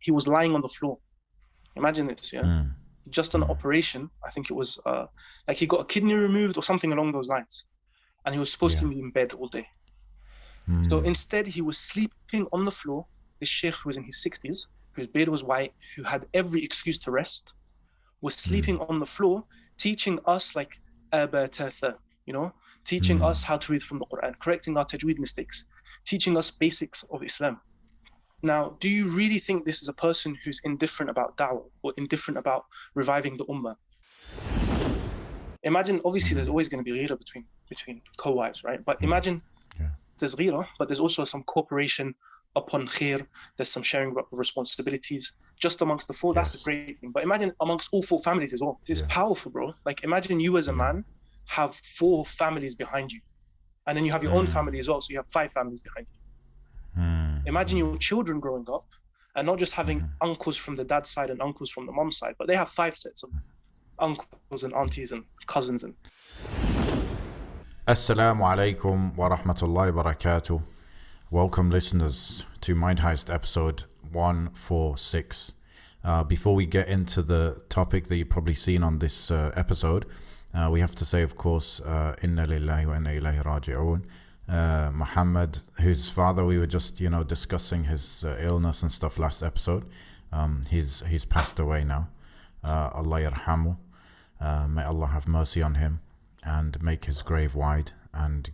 he was lying on the floor. Imagine this, yeah? Mm. Just an operation. I think it was like he got a kidney removed or something along those lines. And he was supposed to be in bed all day. So instead, he was sleeping on the floor. This sheikh who was in his 60s, whose beard was white, who had every excuse to rest, was sleeping on the floor, teaching us like abatatha, you know, teaching us how to read from the Quran, correcting our tajweed mistakes, teaching us basics of Islam. Now, do you really think this is a person who's indifferent about da'wah or indifferent about reviving the ummah? Imagine, obviously, there's always going to be ghira between co-wives, right? But imagine there's ghira, but there's also some cooperation upon khair. There's some sharing of responsibilities just amongst the four. That's a great thing. But imagine amongst all four families as well. It's powerful, bro. Like imagine you as a man have 4 families behind you, and then you have your own family as well. So you have 5 families behind you. Imagine your children growing up and not just having uncles from the dad's side and uncles from the mom's side, but they have 5 sets of uncles and aunties and cousins. And Assalamu alaikum wa rahmatullahi wa barakatuh. Welcome listeners to Mind Heist episode 146. Before we get into the topic that you've probably seen on this episode, we have to say, of course, Inna lillahi wa inna ilayhi raji'un. Mohamed, whose father we were just, discussing his illness and stuff last episode. He's passed away now. Allah yarhamu. May Allah have mercy on him and make his grave wide and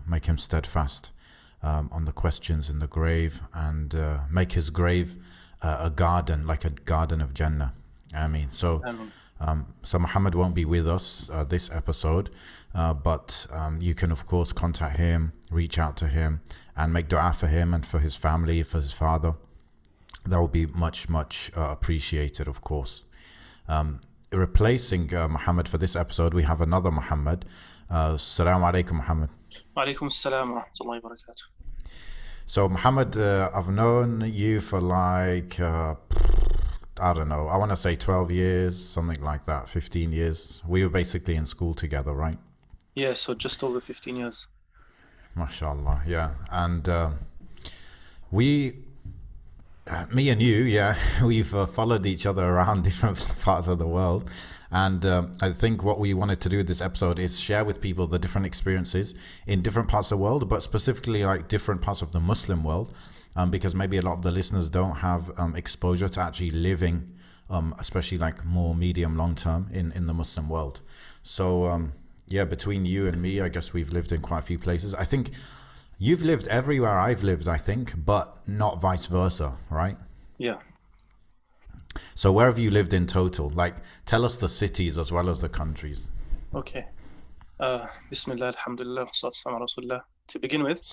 make him steadfast on the questions in the grave, and make his grave a garden, like a garden of Jannah. Ameen. So Mohamed won't be with us this episode, but you can of course contact him, reach out to him, and make dua for him and for his family, for his father. That will be much appreciated, of course. Replacing Mohamed for this episode, we have another Mohamed. Assalamu alaikum, Mohamed. Wa alaikum assalam wa rahmatullahi wa barakatuh. So Mohamed, I've known you for like I don't know, I want to say 12 years, something like that, 15 years. We were basically in school together, right? Yeah, so just over 15 years. MashaAllah, yeah. And me and you, we've followed each other around different parts of the world. And I think what we wanted to do with this episode is share with people the different experiences in different parts of the world, but specifically like different parts of the Muslim world. Because maybe a lot of the listeners don't have exposure to actually living, especially like more medium long term in the Muslim world. So between you and me, I guess we've lived in quite a few places. I think you've lived everywhere I've lived, I think, but not vice versa, right? Yeah. So where have you lived in total? Like, tell us the cities as well as the countries. Okay. Bismillah, alhamdulillah, salatu ala rasulullah. To begin with,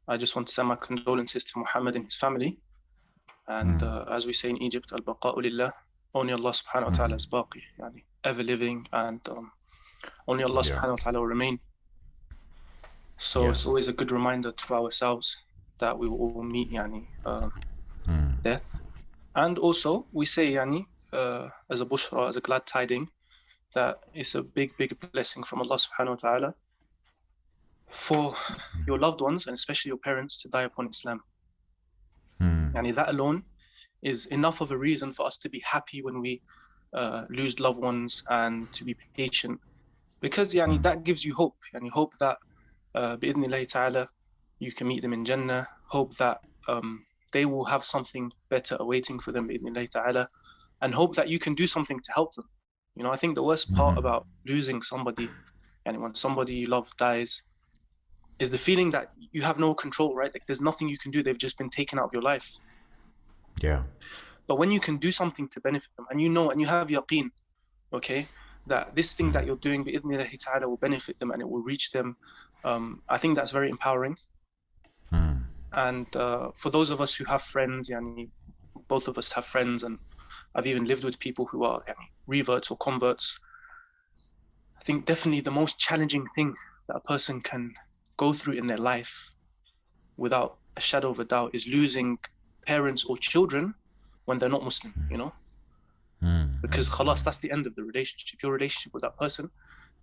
I just want to send my condolences to Mohammed and his family. And as we say in Egypt, al-baqa'u lillah, only Allah subhanahu wa ta'ala is baqi, yani ever living, and only Allah subhanahu wa ta'ala will remain. So it's always a good reminder to ourselves that we will all meet death. And also we say as a bushra, as a glad tiding, that it's a big blessing from Allah subhanahu wa ta'ala for your loved ones, and especially your parents, to die upon Islam. That alone is enough of a reason for us to be happy when we lose loved ones, and to be patient, because that gives you hope. Hope that bi'idhnillahi ta'ala you can meet them in Jannah, hope that they will have something better awaiting for them bi'idhnillahi ta'ala, and hope that you can do something to help them. I think the worst part about losing somebody, when somebody you love dies, is the feeling that you have no control, right? Like there's nothing you can do. They've just been taken out of your life. Yeah. But when you can do something to benefit them, and you have yaqeen, okay, that this thing that you're doing bi'idhnillahi ta'ala will benefit them and it will reach them, I think that's very empowering. And for those of us who have friends, both of us have friends, and I've even lived with people who are reverts or converts. I think definitely the most challenging thing that a person can go through in their life, without a shadow of a doubt, is losing parents or children when they're not Muslim, because khalas, that's the end of the relationship. Your relationship with that person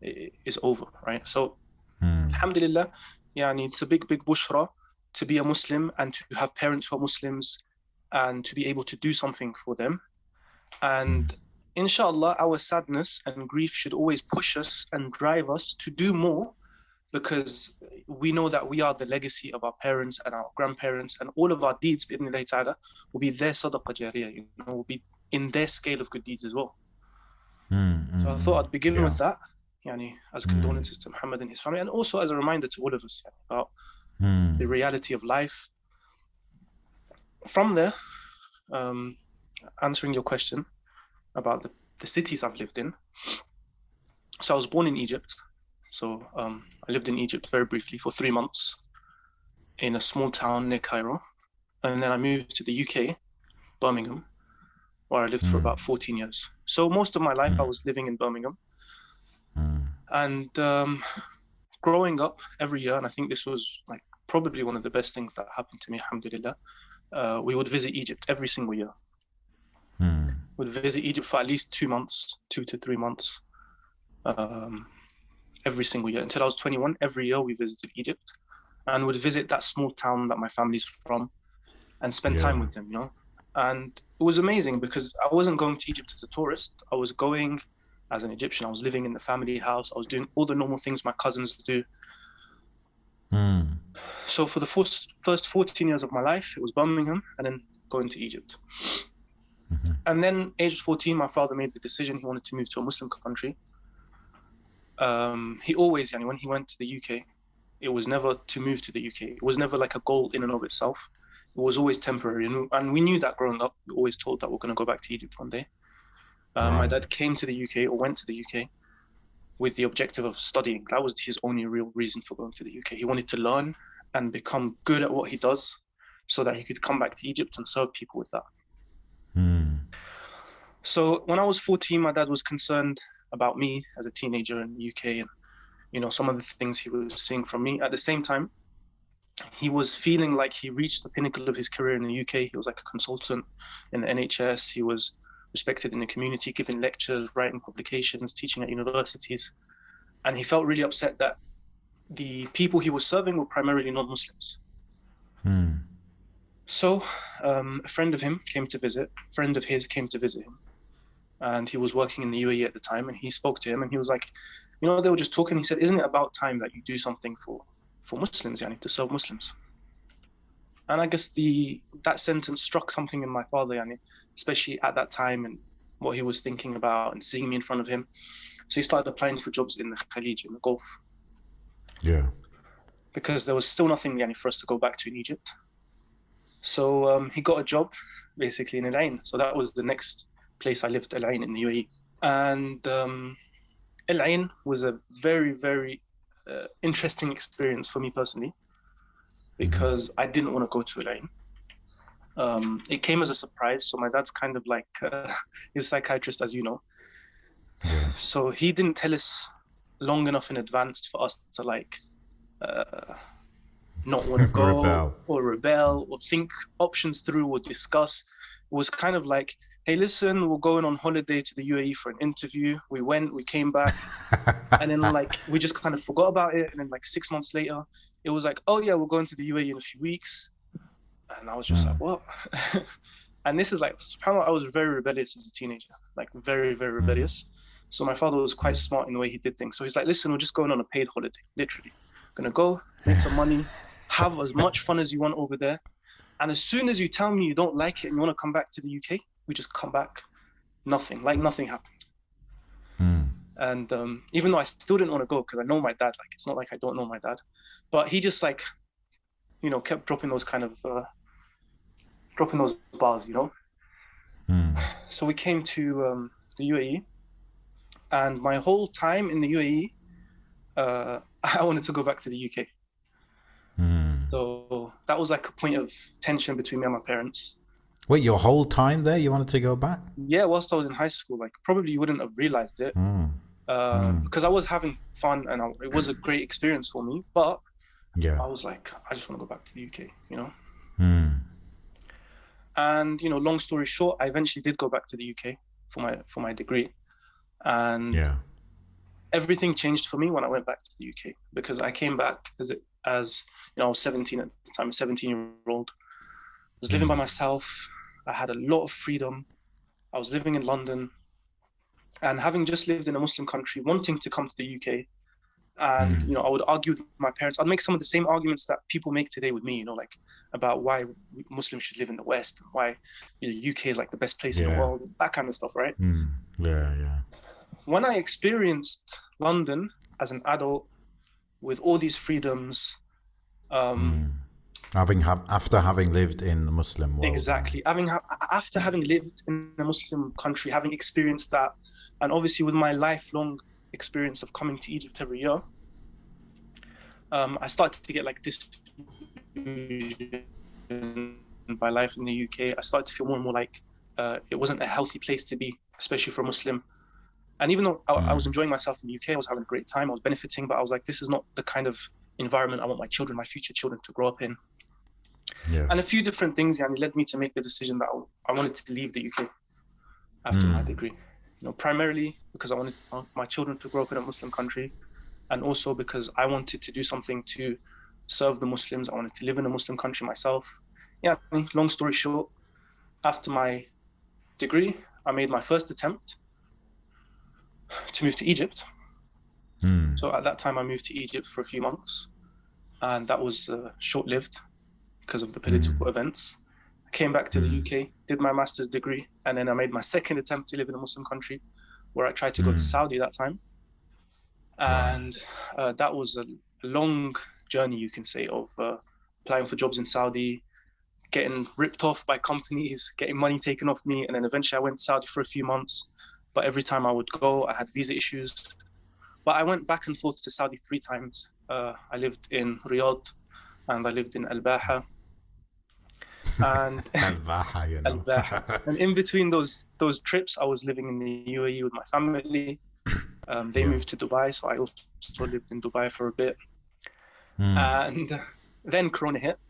is over, right? So alhamdulillah, it's a big bushra to be a Muslim and to have parents who are Muslims and to be able to do something for them. And inshallah, our sadness and grief should always push us and drive us to do more, because we know that we are the legacy of our parents and our grandparents, and all of our deeds, bi'idhnillahi ta'ala, will be their sadaqah jariyah, will be in their scale of good deeds as well. So I thought I'd begin with that, as condolences to Mohammed and his family, and also as a reminder to all of us about the reality of life. From there, answering your question about the cities I've lived in. So I was born in Egypt. So I lived in Egypt very briefly for 3 months in a small town near Cairo. And then I moved to the UK, Birmingham, where I lived for about 14 years. So most of my life I was living in Birmingham. And growing up every year, and I think this was like probably one of the best things that happened to me, alhamdulillah, we would visit Egypt every single year. Would visit Egypt for at least 2 months, 2 to 3 months, every single year. Until I was 21, every year we visited Egypt and would visit that small town that my family's from and spend time with them, And it was amazing because I wasn't going to Egypt as a tourist. I was going as an Egyptian. I was living in the family house. I was doing all the normal things my cousins do. So for the first 14 years of my life, it was Birmingham and then going to Egypt. And then aged 14, my father made the decision he wanted to move to a Muslim country. He always, when he went to the UK, it was never to move to the UK. It was never like a goal in and of itself. It was always temporary. And we knew that growing up. We always told that we're going to go back to Egypt one day. My dad came to the UK, or went to the UK, with the objective of studying. That was his only real reason for going to the UK. He wanted to learn and become good at what he does so that he could come back to Egypt and serve people with that. So when I was 14, my dad was concerned about me as a teenager in the UK and, some of the things he was seeing from me. At the same time, he was feeling like he reached the pinnacle of his career in the UK. He was like a consultant in the NHS. He was respected in the community, giving lectures, writing publications, teaching at universities. And he felt really upset that the people he was serving were primarily non-Muslims. So a friend of his came to visit him. And he was working in the UAE at the time, and he spoke to him, and he was like, they were just talking. He said, isn't it about time that you do something for Muslims, to serve Muslims? And I guess that sentence struck something in my father, especially at that time and what he was thinking about and seeing me in front of him. So he started applying for jobs in the Khalij, in the Gulf. Yeah. Because there was still nothing for us to go back to in Egypt. So he got a job basically in Al Ain. So that was the next place I lived, Al Ain in the UAE. And Al Ain was a very, very interesting experience for me personally, because I didn't want to go to Al Ain. It came as a surprise. So my dad's kind of like, he's a psychiatrist, as you know. Yeah. So he didn't tell us long enough in advance for us to not want to go or rebel or think options through or discuss. It was kind of like, hey, listen, we're going on holiday to the UAE for an interview. We went, we came back, and then we just kind of forgot about it. And then 6 months later, it was like, oh yeah, we're going to the UAE in a few weeks. And I was just like, what? And this is subhanAllah, I was very rebellious as a teenager, very, very rebellious. So my father was quite smart in the way he did things. So he's like, listen, we're just going on a paid holiday, literally. Gonna go, make some money, have as much fun as you want over there. And as soon as you tell me you don't like it and you want to come back to the UK, we just come back. Nothing happened. And even though I still didn't want to go because I know my dad, it's not like I don't know my dad, but he just kept dropping those kind of, dropping those bars, So we came to the UAE, and my whole time in the UAE, I wanted to go back to the UK. So that was a point of tension between me and my parents. Wait, your whole time there, you wanted to go back? Yeah, whilst I was in high school, probably you wouldn't have realized it, because I was having fun and it was a great experience for me. But I was like, I just want to go back to the UK, And long story short, I eventually did go back to the UK for my degree, and everything changed for me when I went back to the UK, because I came back as you know, I was 17 at the time, a 17-year-old. I was living by myself. I had a lot of freedom. I was living in London, and having just lived in a Muslim country, wanting to come to the UK. And you know, I would argue with my parents. I'd make some of the same arguments that people make today with me, you know, like about why Muslims should live in the West, and why the UK is like the best place in the world, that kind of stuff, right? Yeah. When I experienced London as an adult with all these freedoms, after having lived in the Muslim world. Exactly. After having lived in a Muslim country, having experienced that, and obviously with my lifelong experience of coming to Egypt every year, I started to get like disillusioned by life in the UK. I started to feel more and more like it wasn't a healthy place to be, especially for a Muslim. And even though I was enjoying myself in the UK, I was having a great time, I was benefiting, but I was like, this is not the kind of environment I want my future children to grow up in. And a few different things led me to make the decision that I wanted to leave the UK after my degree. You know, primarily because I wanted my children to grow up in a Muslim country, and also because I wanted to do something to serve the Muslims. I wanted to live in a Muslim country myself. Long story short, after my degree, I made my first attempt to move to Egypt. So at that time, I moved to Egypt for a few months, and that was short-lived because of the political events. I came back to the UK, did my master's degree, and then I made my second attempt to live in a Muslim country, where I tried to go to Saudi that time. And that was a long journey, you can say, of applying for jobs in Saudi, getting ripped off by companies, getting money taken off me, and then eventually I went to Saudi for a few months. But every time I would go, I had visa issues. But I went back and forth to Saudi 3 times. I lived in Riyadh, and I lived in Al-Baha. And Al-Baha, you know. Al-Baha. And in between those trips, I was living in the UAE with my family. They moved to Dubai, so I also lived in Dubai for a bit. And then Corona hit,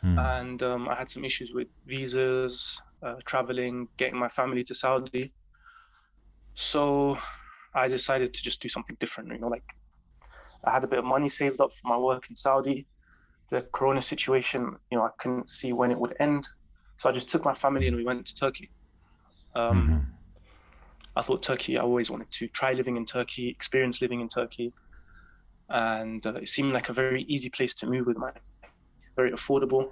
and I had some issues with visas, traveling, getting my family to Saudi. So I decided to just do something different. You know, like I had a bit of money saved up for my work in Saudi. The Corona situation, you know, I couldn't see when it would end. So I just took my family and we went to Turkey. I thought Turkey, I always wanted to try living in Turkey, experience living in Turkey. And it seemed like a very easy place to move with very affordable.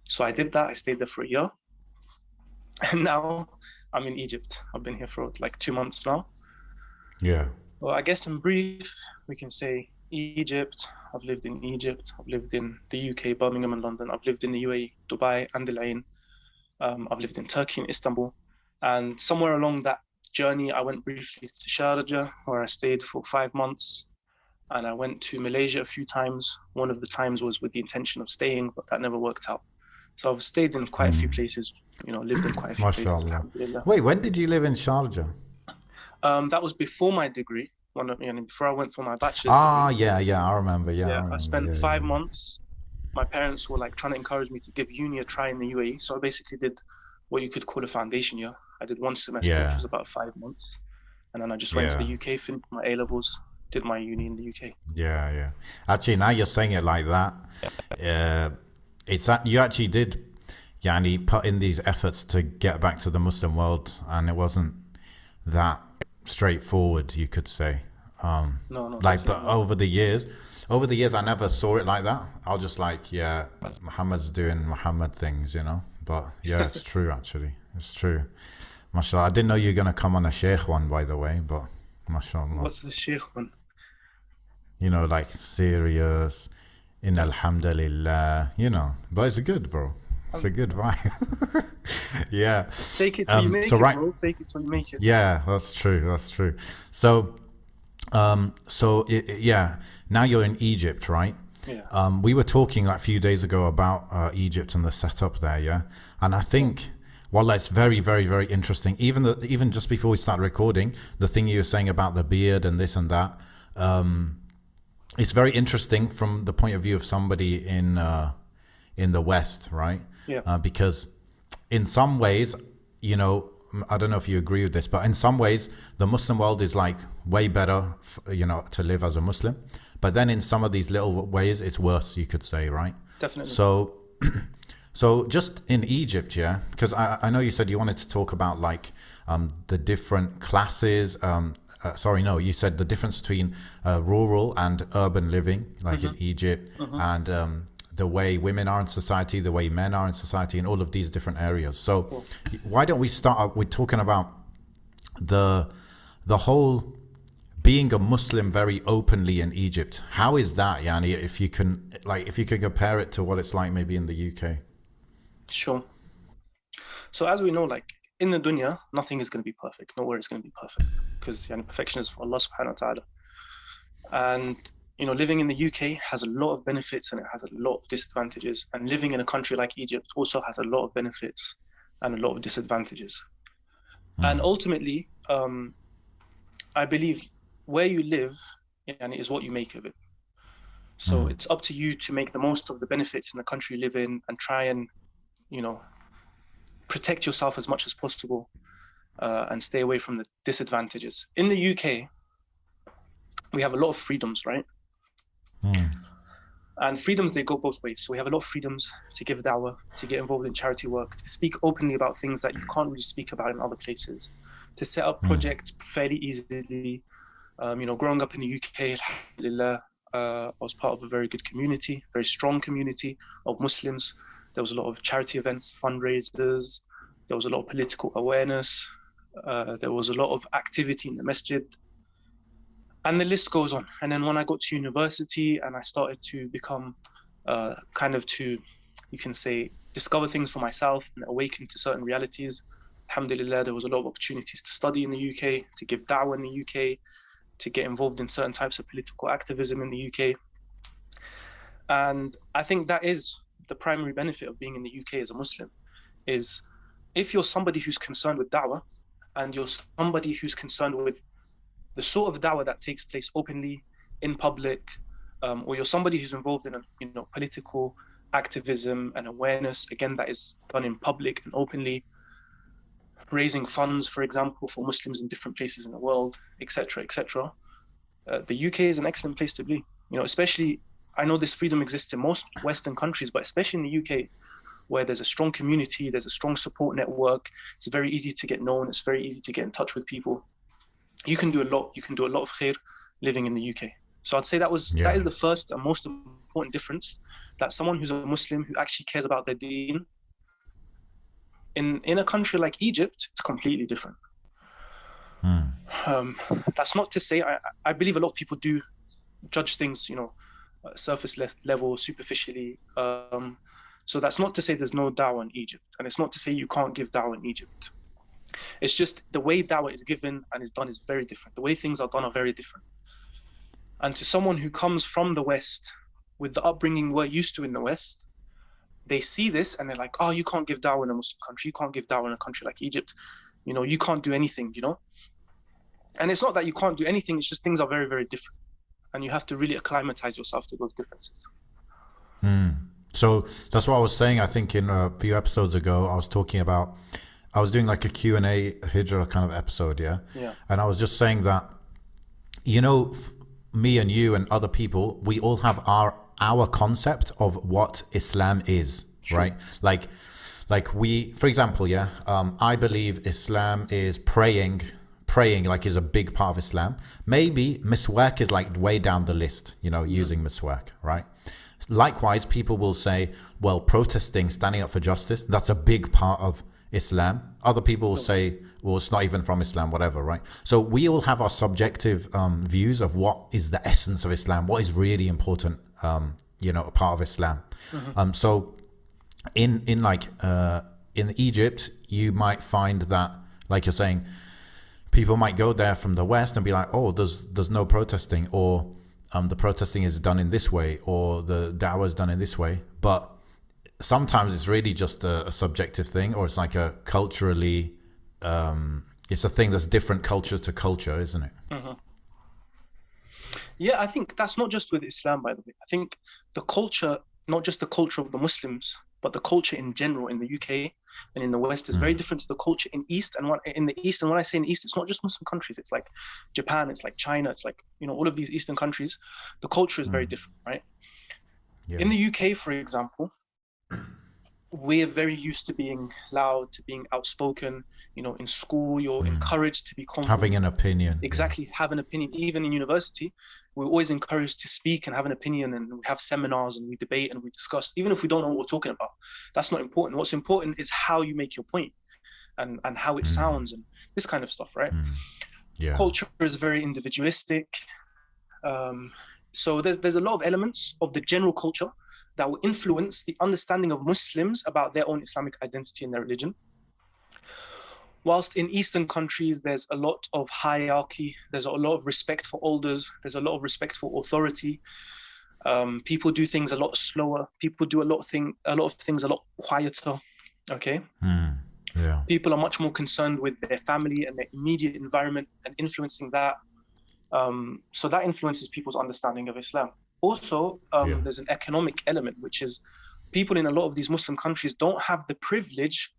So I did that. I stayed there for a year. And now I'm in Egypt. I've been here for like 2 months now. Yeah. Well, I guess in brief, we can say Egypt. I've lived in Egypt. I've lived in the UK, Birmingham and London. I've lived in the UAE, Dubai and Al Ain. I've lived in Turkey and Istanbul. And somewhere along that journey, I went briefly to Sharjah, where I stayed for 5 months. And I went to Malaysia a few times. One of the times was with the intention of staying, but that never worked out. So I've stayed in quite a few places, you know, lived in quite a few places. Wait, when did you live in Sharjah? That was before my degree, before I went for my bachelor's degree. Yeah, I remember. I spent 5 months. My parents were like trying to encourage me to give uni a try in the UAE. So I basically did what you could call a foundation year. I did 1 semester, which was about 5 months. And then I just went to the UK, finished my A-levels, did my uni in the UK. Yeah. Actually, now you're saying it like that. It's that you actually did, put in these efforts to get back to the Muslim world, and it wasn't that straightforward, you could say. No. Like, but over the years, I never saw it like that. I was just like, Mohammed's doing Mohammed things, you know. But yeah, it's true. Actually, it's true. MashaAllah. I didn't know you were gonna come on a Sheikh one, by the way, but MashaAllah. What's the Sheikh one? You know, like serious, in Alhamdulillah, you know. But it's good, bro. It's a good vibe. Yeah. Take it till you make it, bro. Take it till you make it. Yeah, that's true. So, now you're in Egypt, right? Yeah. We were talking like a few days ago about Egypt and the setup there, yeah. And I think, it's very, very, very interesting. Even just before we started recording, the thing you were saying about the beard and this and that, it's very interesting from the point of view of somebody in the West, right? Yeah. Because in some ways, you know, I don't know if you agree with this, but in some ways, the Muslim world is like way better, to live as a Muslim, but then in some of these little ways, it's worse, you could say, right? Definitely. So just in Egypt, yeah, because I know you said you wanted to talk about like the different classes. Sorry, no, you said the difference between rural and urban living, like in Egypt, and the way women are in society, the way men are in society, in all of these different areas. So why don't we start out with talking about the whole being a Muslim very openly in Egypt? How is that, Yani? If you can compare it to what it's like maybe in the UK. Sure. So as we know, like in the dunya, nothing is going to be perfect. Nowhere is going to be perfect, because perfection is for Allah subhanahu wa ta'ala. And living in the UK has a lot of benefits and it has a lot of disadvantages. And living in a country like Egypt also has a lot of benefits and a lot of disadvantages. And ultimately, I believe where you live is what you make of it. So it's up to you to make the most of the benefits in the country you live in and try and, protect yourself as much as possible and stay away from the disadvantages. In the UK, we have a lot of freedoms, right? And freedoms, they go both ways. So we have a lot of freedoms to give da'wah, to get involved in charity work, to speak openly about things that you can't really speak about in other places, to set up projects fairly easily. Growing up in the UK, alhamdulillah, I was part of a very good community, very strong community of Muslims. There was a lot of charity events, fundraisers. There was a lot of political awareness. There was a lot of activity in the masjid. And the list goes on. And then when I got to university and I started to become you can say, discover things for myself and awaken to certain realities, alhamdulillah, there was a lot of opportunities to study in the UK, to give da'wah in the UK, to get involved in certain types of political activism in the UK. And I think that is the primary benefit of being in the UK as a Muslim, is if you're somebody who's concerned with da'wah and you're somebody who's concerned with the sort of da'wah that takes place openly in public, or you're somebody who's involved in political activism and awareness, again, that is done in public and openly, raising funds, for example, for Muslims in different places in the world, etc., etc. The UK is an excellent place to be. Especially, I know this freedom exists in most Western countries, but especially in the UK, where there's a strong community, there's a strong support network. It's very easy to get known. It's very easy to get in touch with people. You can do a lot. You can do a lot of khair living in the UK. So I'd say that is the first and most important difference, that someone who's a Muslim who actually cares about their deen, in a country like Egypt, it's completely different. That's not to say, I believe a lot of people do judge things, surface level, superficially. So that's not to say there's no da'wah in Egypt. And it's not to say you can't give da'wah in Egypt. It's just the way da'wah is given and is done is very different. The way things are done are very different. And to someone who comes from the West, with the upbringing we're used to in the West, they see this and they're like, oh, you can't give da'wah in a Muslim country. You can't give da'wah in a country like Egypt. You can't do anything, And it's not that you can't do anything. It's just things are very, very different. And you have to really acclimatize yourself to those differences. So that's what I was saying. I think in a few episodes ago, I was doing like a Q&A Hijrah kind of episode, yeah? And I was just saying that, me and you and other people, we all have our concept of what Islam is, right? Like we, for example, I believe Islam is praying like is a big part of Islam. Maybe miswak is like way down the list, using miswak, right? Likewise, people will say, well, protesting, standing up for justice, that's a big part of Islam. Other people will say, well, it's not even from Islam, whatever, right? So we all have our subjective views of what is the essence of Islam, what is really important, a part of Islam. So in Egypt, you might find that, like you're saying, people might go there from the West and be like, oh, there's no protesting, or the protesting is done in this way, or the da'wah is done in this way. But sometimes it's really just a subjective thing, or it's like a culturally, it's a thing that's different culture to culture, isn't it? Yeah, I think that's not just with Islam, by the way. I think the culture, not just the culture of the Muslims, but the culture in general in the UK and in the West is very different to the culture in the East. And when I say in the East, it's not just Muslim countries. It's like Japan, it's like China, it's like, all of these Eastern countries. The culture is very different, right? Yeah. In the UK, for example, we're very used to being loud, to being outspoken. In school, you're encouraged to be confident. Having an opinion. Exactly, have an opinion. Even in university, we're always encouraged to speak and have an opinion, and we have seminars and we debate and we discuss, even if we don't know what we're talking about. That's not important. What's important is how you make your point and how it sounds and this kind of stuff, right? Yeah. Culture is very individualistic. So there's a lot of elements of the general culture that will influence the understanding of Muslims about their own Islamic identity and their religion. Whilst in Eastern countries, there's a lot of hierarchy, there's a lot of respect for elders, there's a lot of respect for authority. People do things a lot slower. People do a lot of things a lot quieter. Okay. Yeah. People are much more concerned with their family and their immediate environment and influencing that. So that influences people's understanding of Islam. Also, there's an economic element, which is people in a lot of these Muslim countries don't have the privilege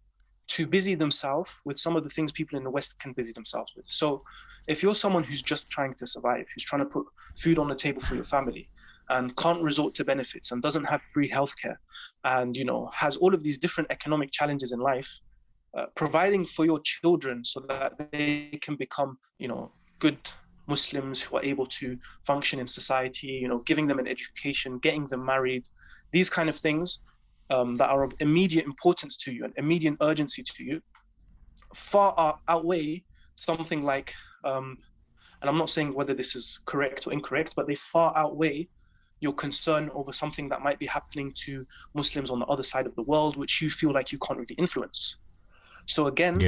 to busy themselves with some of the things people in the West can busy themselves with. So if you're someone who's just trying to survive, who's trying to put food on the table for your family and can't resort to benefits and doesn't have free healthcare and, has all of these different economic challenges in life, providing for your children so that they can become, good Muslims who are able to function in society, giving them an education, getting them married, these kind of things that are of immediate importance to you and immediate urgency to you, far outweigh something like, and I'm not saying whether this is correct or incorrect, but they far outweigh your concern over something that might be happening to Muslims on the other side of the world, which you feel like you can't really influence. So again,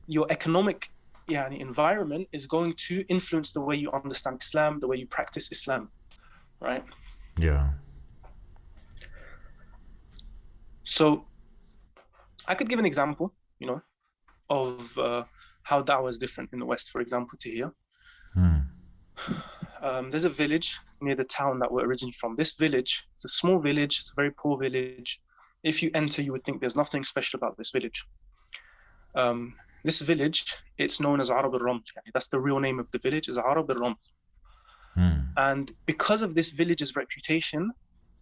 your economic environment is going to influence the way you understand Islam, the way you practice Islam, right? Yeah. So I could give an example, of how da'wah is different in the West, for example, to here. There's a village near the town that we're originally from. This village, it's a small village, it's a very poor village. If you enter, you would think there's nothing special about this village. This village, it's known as Arab al-Ram. That's the real name of the village, is Arab al-Ram. And because of this village's reputation,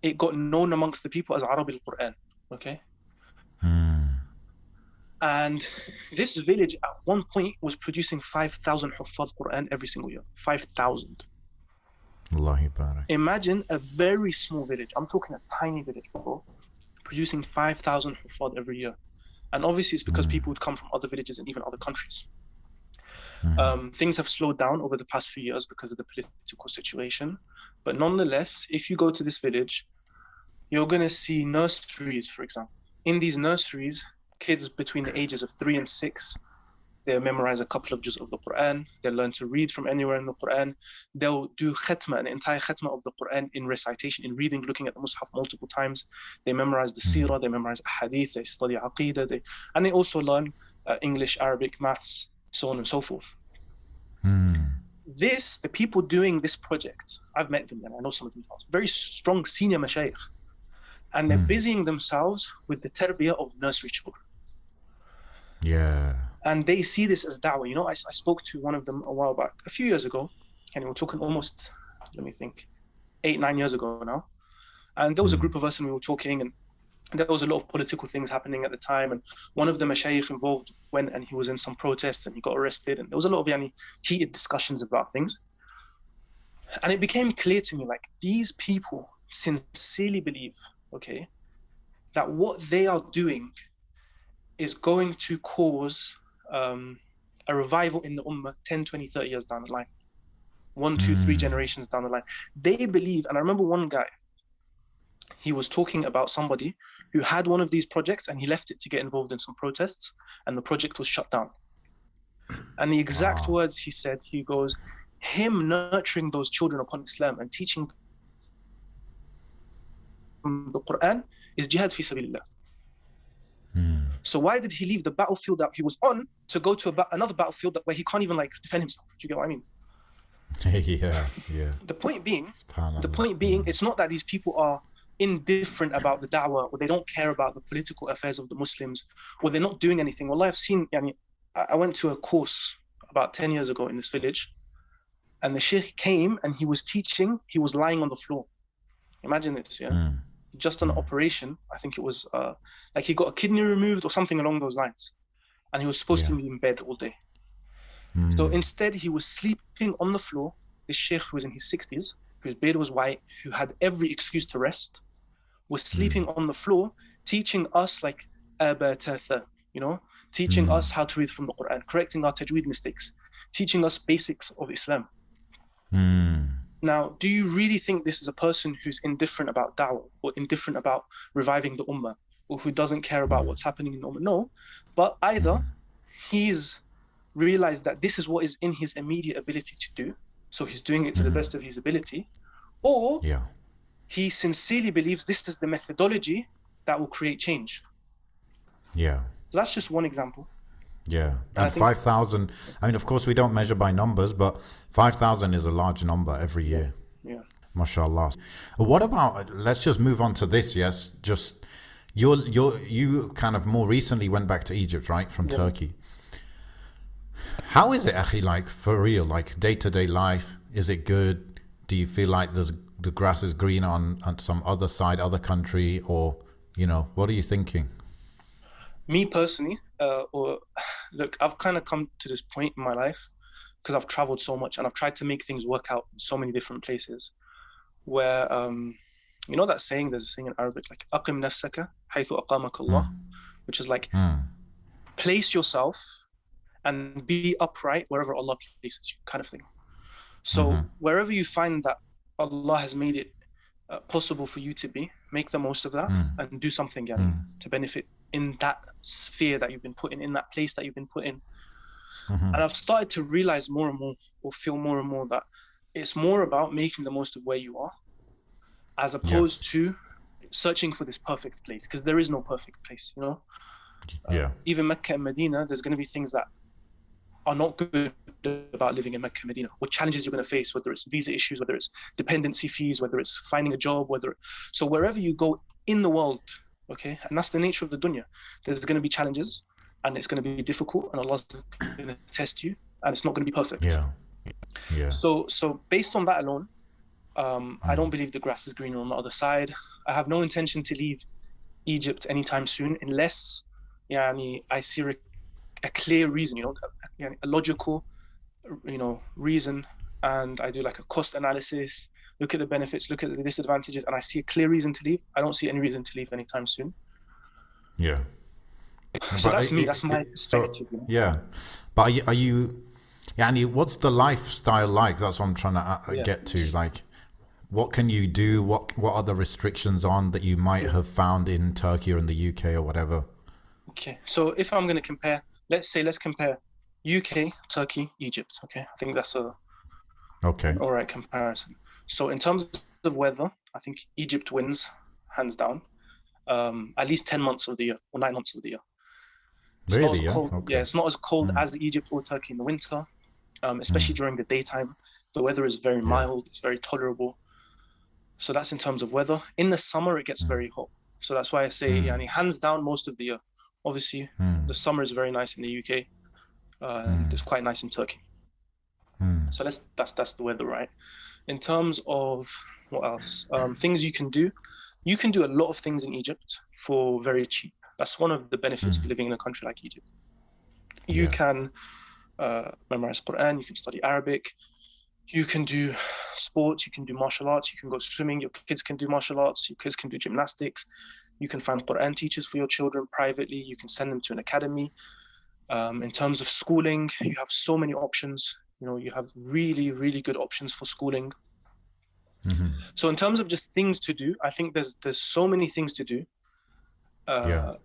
it got known amongst the people as Arab al-Quran. Okay. And this village at one point was producing 5,000 Huffaz Quran every single year. 5,000. Allahi barak. Imagine a very small village. I'm talking a tiny village, bro, producing 5,000 Huffaz every year. And obviously it's because people would come from other villages and even other countries. Things have slowed down over the past few years because of the political situation. But nonetheless, if you go to this village, you're going to see nurseries, for example. In these nurseries, kids between the ages of 3 and 6, they'll memorize a couple of juz of the Quran. They'll learn to read from anywhere in the Quran. They'll do khatma, an entire khatma of the Quran in recitation, in reading, looking at the Mus'haf multiple times. They memorize the seerah, they memorize hadith, they study aqidah, and they also learn English, Arabic, maths, so on and so forth. The people doing this project, I've met them and I know some of them, very strong senior mashayikh. And they're busying themselves with the tarbiyah of nursery children. Yeah. And they see this as da'wah. I spoke to one of them a while back, a few years ago, and we were talking almost, 8-9 years ago now. And there was a group of us and we were talking, and there was a lot of political things happening at the time. And one of the mashayikh involved went and he was in some protests and he got arrested. And there was a lot of heated discussions about things. And it became clear to me, like, these people sincerely believe, that what they are doing is going to cause a revival in the ummah 10, 20, 30 years down the line. 1, 2, 3 generations down the line. They believe, and I remember one guy, he was talking about somebody who had one of these projects and he left it to get involved in some protests and the project was shut down. And the exact words he said, he goes, him nurturing those children upon Islam and teaching the Quran is jihad fi sabilillah. So why did he leave the battlefield that he was on to go to another battlefield where he can't even defend himself? Do you get what I mean? Yeah. The point being, it's not that these people are indifferent about the da'wah, or they don't care about the political affairs of the Muslims, or they're not doing anything. Well, I've seen, I went to a course about 10 years ago in this village, and the sheikh came and he was teaching, he was lying on the floor. Imagine this, just an operation. I think it was like he got a kidney removed or something along those lines, and he was supposed to be in bed all day. So instead he was sleeping on the floor. This sheikh who was in his 60s, whose beard was white, who had every excuse to rest, was sleeping on the floor, teaching us like abatatha, teaching us how to read from the Quran, correcting our tajweed mistakes, teaching us basics of Islam. Now, do you really think this is a person who's indifferent about da'wah, or indifferent about reviving the ummah, or who doesn't care about what's happening in the ummah? No, but either he's realized that this is what is in his immediate ability to do, so he's doing it to the best of his ability, or he sincerely believes this is the methodology that will create change. So that's just one example. And 5,000, I mean, of course we don't measure by numbers, but 5,000 is a large number every year. MashaAllah. What about, let's just move on to this. Yes, just you kind of more recently went back to Egypt, right, from Turkey. How is it, Akhi, like for real, like day-to-day life? Is it good? Do you feel like the grass is green on some other side, other country, or what are you thinking? Me personally, look, I've kind of come to this point in my life because I've traveled so much and I've tried to make things work out in so many different places, where that saying, there's a saying in Arabic like aqim nafsaka haythu aqamaka Allah, which is like place yourself and be upright wherever Allah places you, kind of thing. So wherever you find that Allah has made it possible for you to be, make the most of that and do something to benefit in that sphere that you've been put in that place that you've been put in. And I've started to realize more and more, or feel more and more, that it's more about making the most of where you are, as opposed to searching for this perfect place, because there is no perfect place, even Mecca and Medina, there's going to be things that are not good about living in Mecca and Medina, or challenges you're going to face, whether it's visa issues, whether it's dependency fees, whether it's finding a job, so wherever you go in the world, and that's the nature of the dunya, there's going to be challenges and it's going to be difficult, and Allah's going to test you, and it's not going to be perfect. So based on that alone, I don't believe the grass is greener on the other side. I have no intention to leave Egypt anytime soon, unless I see a clear reason, a logical reason, and I do like a cost analysis, look at the benefits, look at the disadvantages, and I see a clear reason to leave. I don't see any reason to leave anytime soon. So that's me, that's my perspective. But are you what's the lifestyle like? That's what I'm trying to get to. Like, what can you do? What are the restrictions on that you might have found in Turkey or in the UK or whatever? So if I'm going to compare, let's compare UK, Turkey, Egypt. I think that's all right comparison. So in terms of weather, I think Egypt wins hands down, at least 10 months of the year, or 9 months of the year. It's not as cold. It's not as cold as Egypt or Turkey in the winter, especially during the daytime. The weather is very mild, it's very tolerable. So that's in terms of weather. In the summer, it gets very hot. So that's why I say, hands down, most of the year. Obviously, the summer is very nice in the UK. It's quite nice in Turkey. So that's the weather, right? In terms of what else, things you can do a lot of things in Egypt for very cheap. That's one of the benefits of living in a country like Egypt. You can memorize Quran, you can study Arabic, you can do sports, you can do martial arts, you can go swimming, your kids can do martial arts, your kids can do gymnastics, you can find Quran teachers for your children privately, you can send them to an academy. In terms of schooling, you have so many options. You have really, really good options for schooling. So in terms of just things to do, I think there's so many things to do.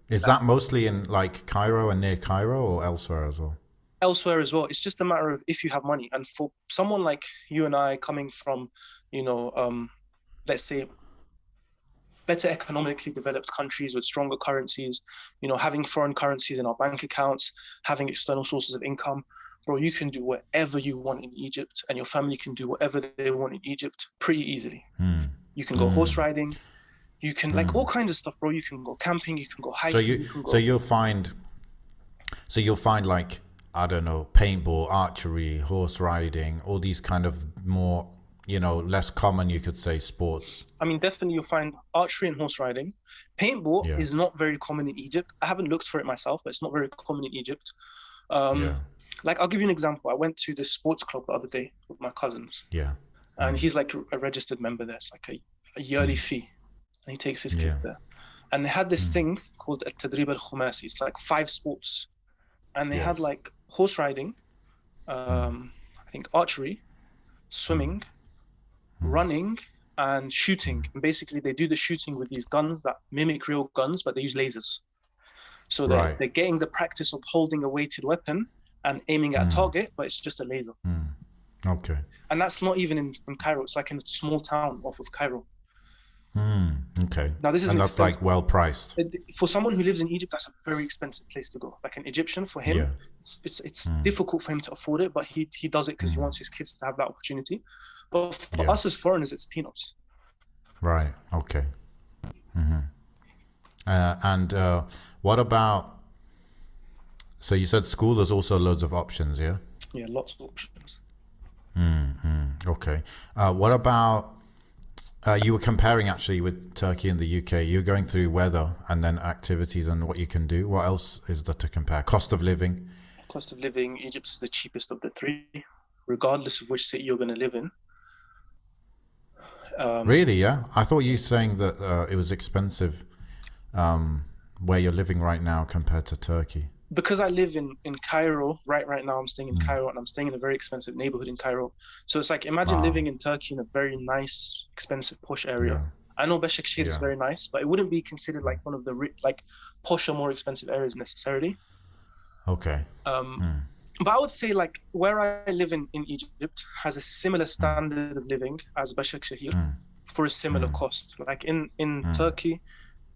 Is that mostly in like Cairo and near Cairo, or elsewhere as well? Elsewhere as well. It's just a matter of if you have money. And for someone like you and I, coming from, let's say, better economically developed countries with stronger currencies, having foreign currencies in our bank accounts, having external sources of income, bro, you can do whatever you want in Egypt, and your family can do whatever they want in Egypt pretty easily. You can go horse riding, You can like all kinds of stuff, bro. You can go camping, you can go So hiking, you can go. you'll find like, I don't know, paintball, archery, horse riding, all these kind of more, less common, you could say, sports. I mean, definitely you'll find archery and horse riding. Paintball Yeah. is not very common in Egypt. I haven't looked for it myself, but it's not very common in Egypt. Like, I'll give you an example. I went to this sports club the other day with my cousins. Yeah. And he's like a registered member there. It's like a yearly fee. And he takes his kids there. And they had this thing called Al-Tadrib Al-Khumasi. It's like 5 sports. And they had like horse riding, I think archery, swimming, running, and shooting. And basically they do the shooting with these guns that mimic real guns, but they use lasers. So they're getting the practice of holding a weighted weapon and aiming at a target, but it's just a laser. Okay. And that's not even in Cairo. It's like in a small town off of Cairo. Okay. Now this is that's like well priced. For someone who lives in Egypt. That's a very expensive place to go. Like an Egyptian, for him, it's difficult for him to afford it, but he does it because he wants his kids to have that opportunity. But for us as foreigners, it's peanuts. Right. Okay. And what about? So you said school. There's also loads of options. Yeah. Yeah, lots of options. Okay. What about? You were comparing actually with Turkey and the UK. You're going through weather and then activities and what you can do. What else is there to compare? Cost of living. Cost of living. Egypt's the cheapest of the 3, regardless of which city you're going to live in. Really? Yeah. I thought you were saying that it was expensive where you're living right now compared to Turkey. Because I live in Cairo, right now I'm staying in Cairo, and I'm staying in a very expensive neighborhood in Cairo. So it's like, imagine living in Turkey in a very nice, expensive, posh area. Yeah. I know Beshikshir is very nice, but it wouldn't be considered like one of the like posher, more expensive areas necessarily. Okay. But I would say like where I live in Egypt has a similar standard of living as Beshikshir for a similar cost. Like in Turkey,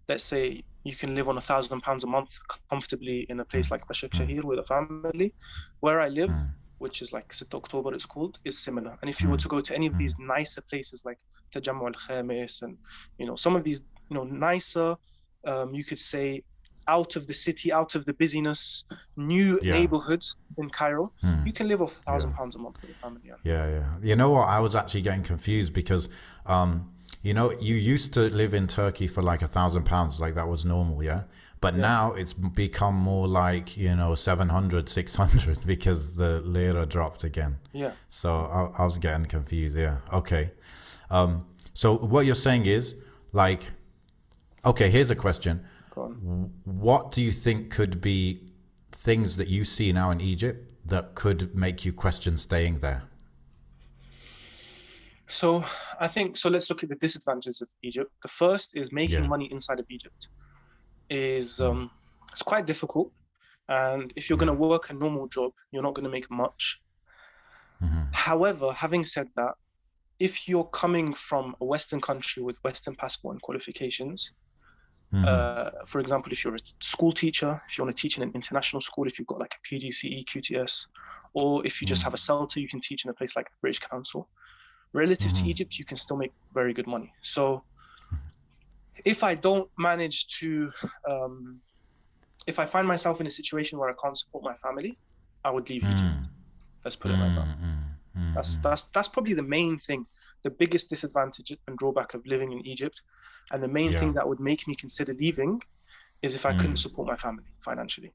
let's say you can live on £1,000 a month comfortably in a place like Bashak with a family. Where I live, which is like Sit October it's called, is similar. And if you were to go to any of these nicer places like Tajammu al-Khamis and some of these nicer, you could say out of the city, out of the busyness, new neighborhoods in Cairo, you can live off £1,000 a month with a family. Yeah. You know what? I was actually getting confused because you used to live in Turkey for like £1,000, like that was normal, yeah? But now it's become more like, 700, 600 because the lira dropped again. Yeah. So I was getting confused, yeah. Okay. So what you're saying is like, okay, here's a question. Go on. What do you think could be things that you see now in Egypt that could make you question staying there? So let's look at the disadvantages of Egypt. The first is making money inside of Egypt is it's quite difficult, and if you're going to work a normal job, you're not going to make much. However, having said that, if you're coming from a Western country with Western passport and qualifications, for example, if you're a school teacher, if you want to teach in an international school, if you've got like a PGCE, QTS, or if you just have a CELTA, you can teach in a place like the British Council. Relative to Egypt, you can still make very good money. So if I don't manage to, if I find myself in a situation where I can't support my family, I would leave Egypt. Let's put it like that. That's probably the main thing, the biggest disadvantage and drawback of living in Egypt. And the main thing that would make me consider leaving is if I couldn't support my family financially.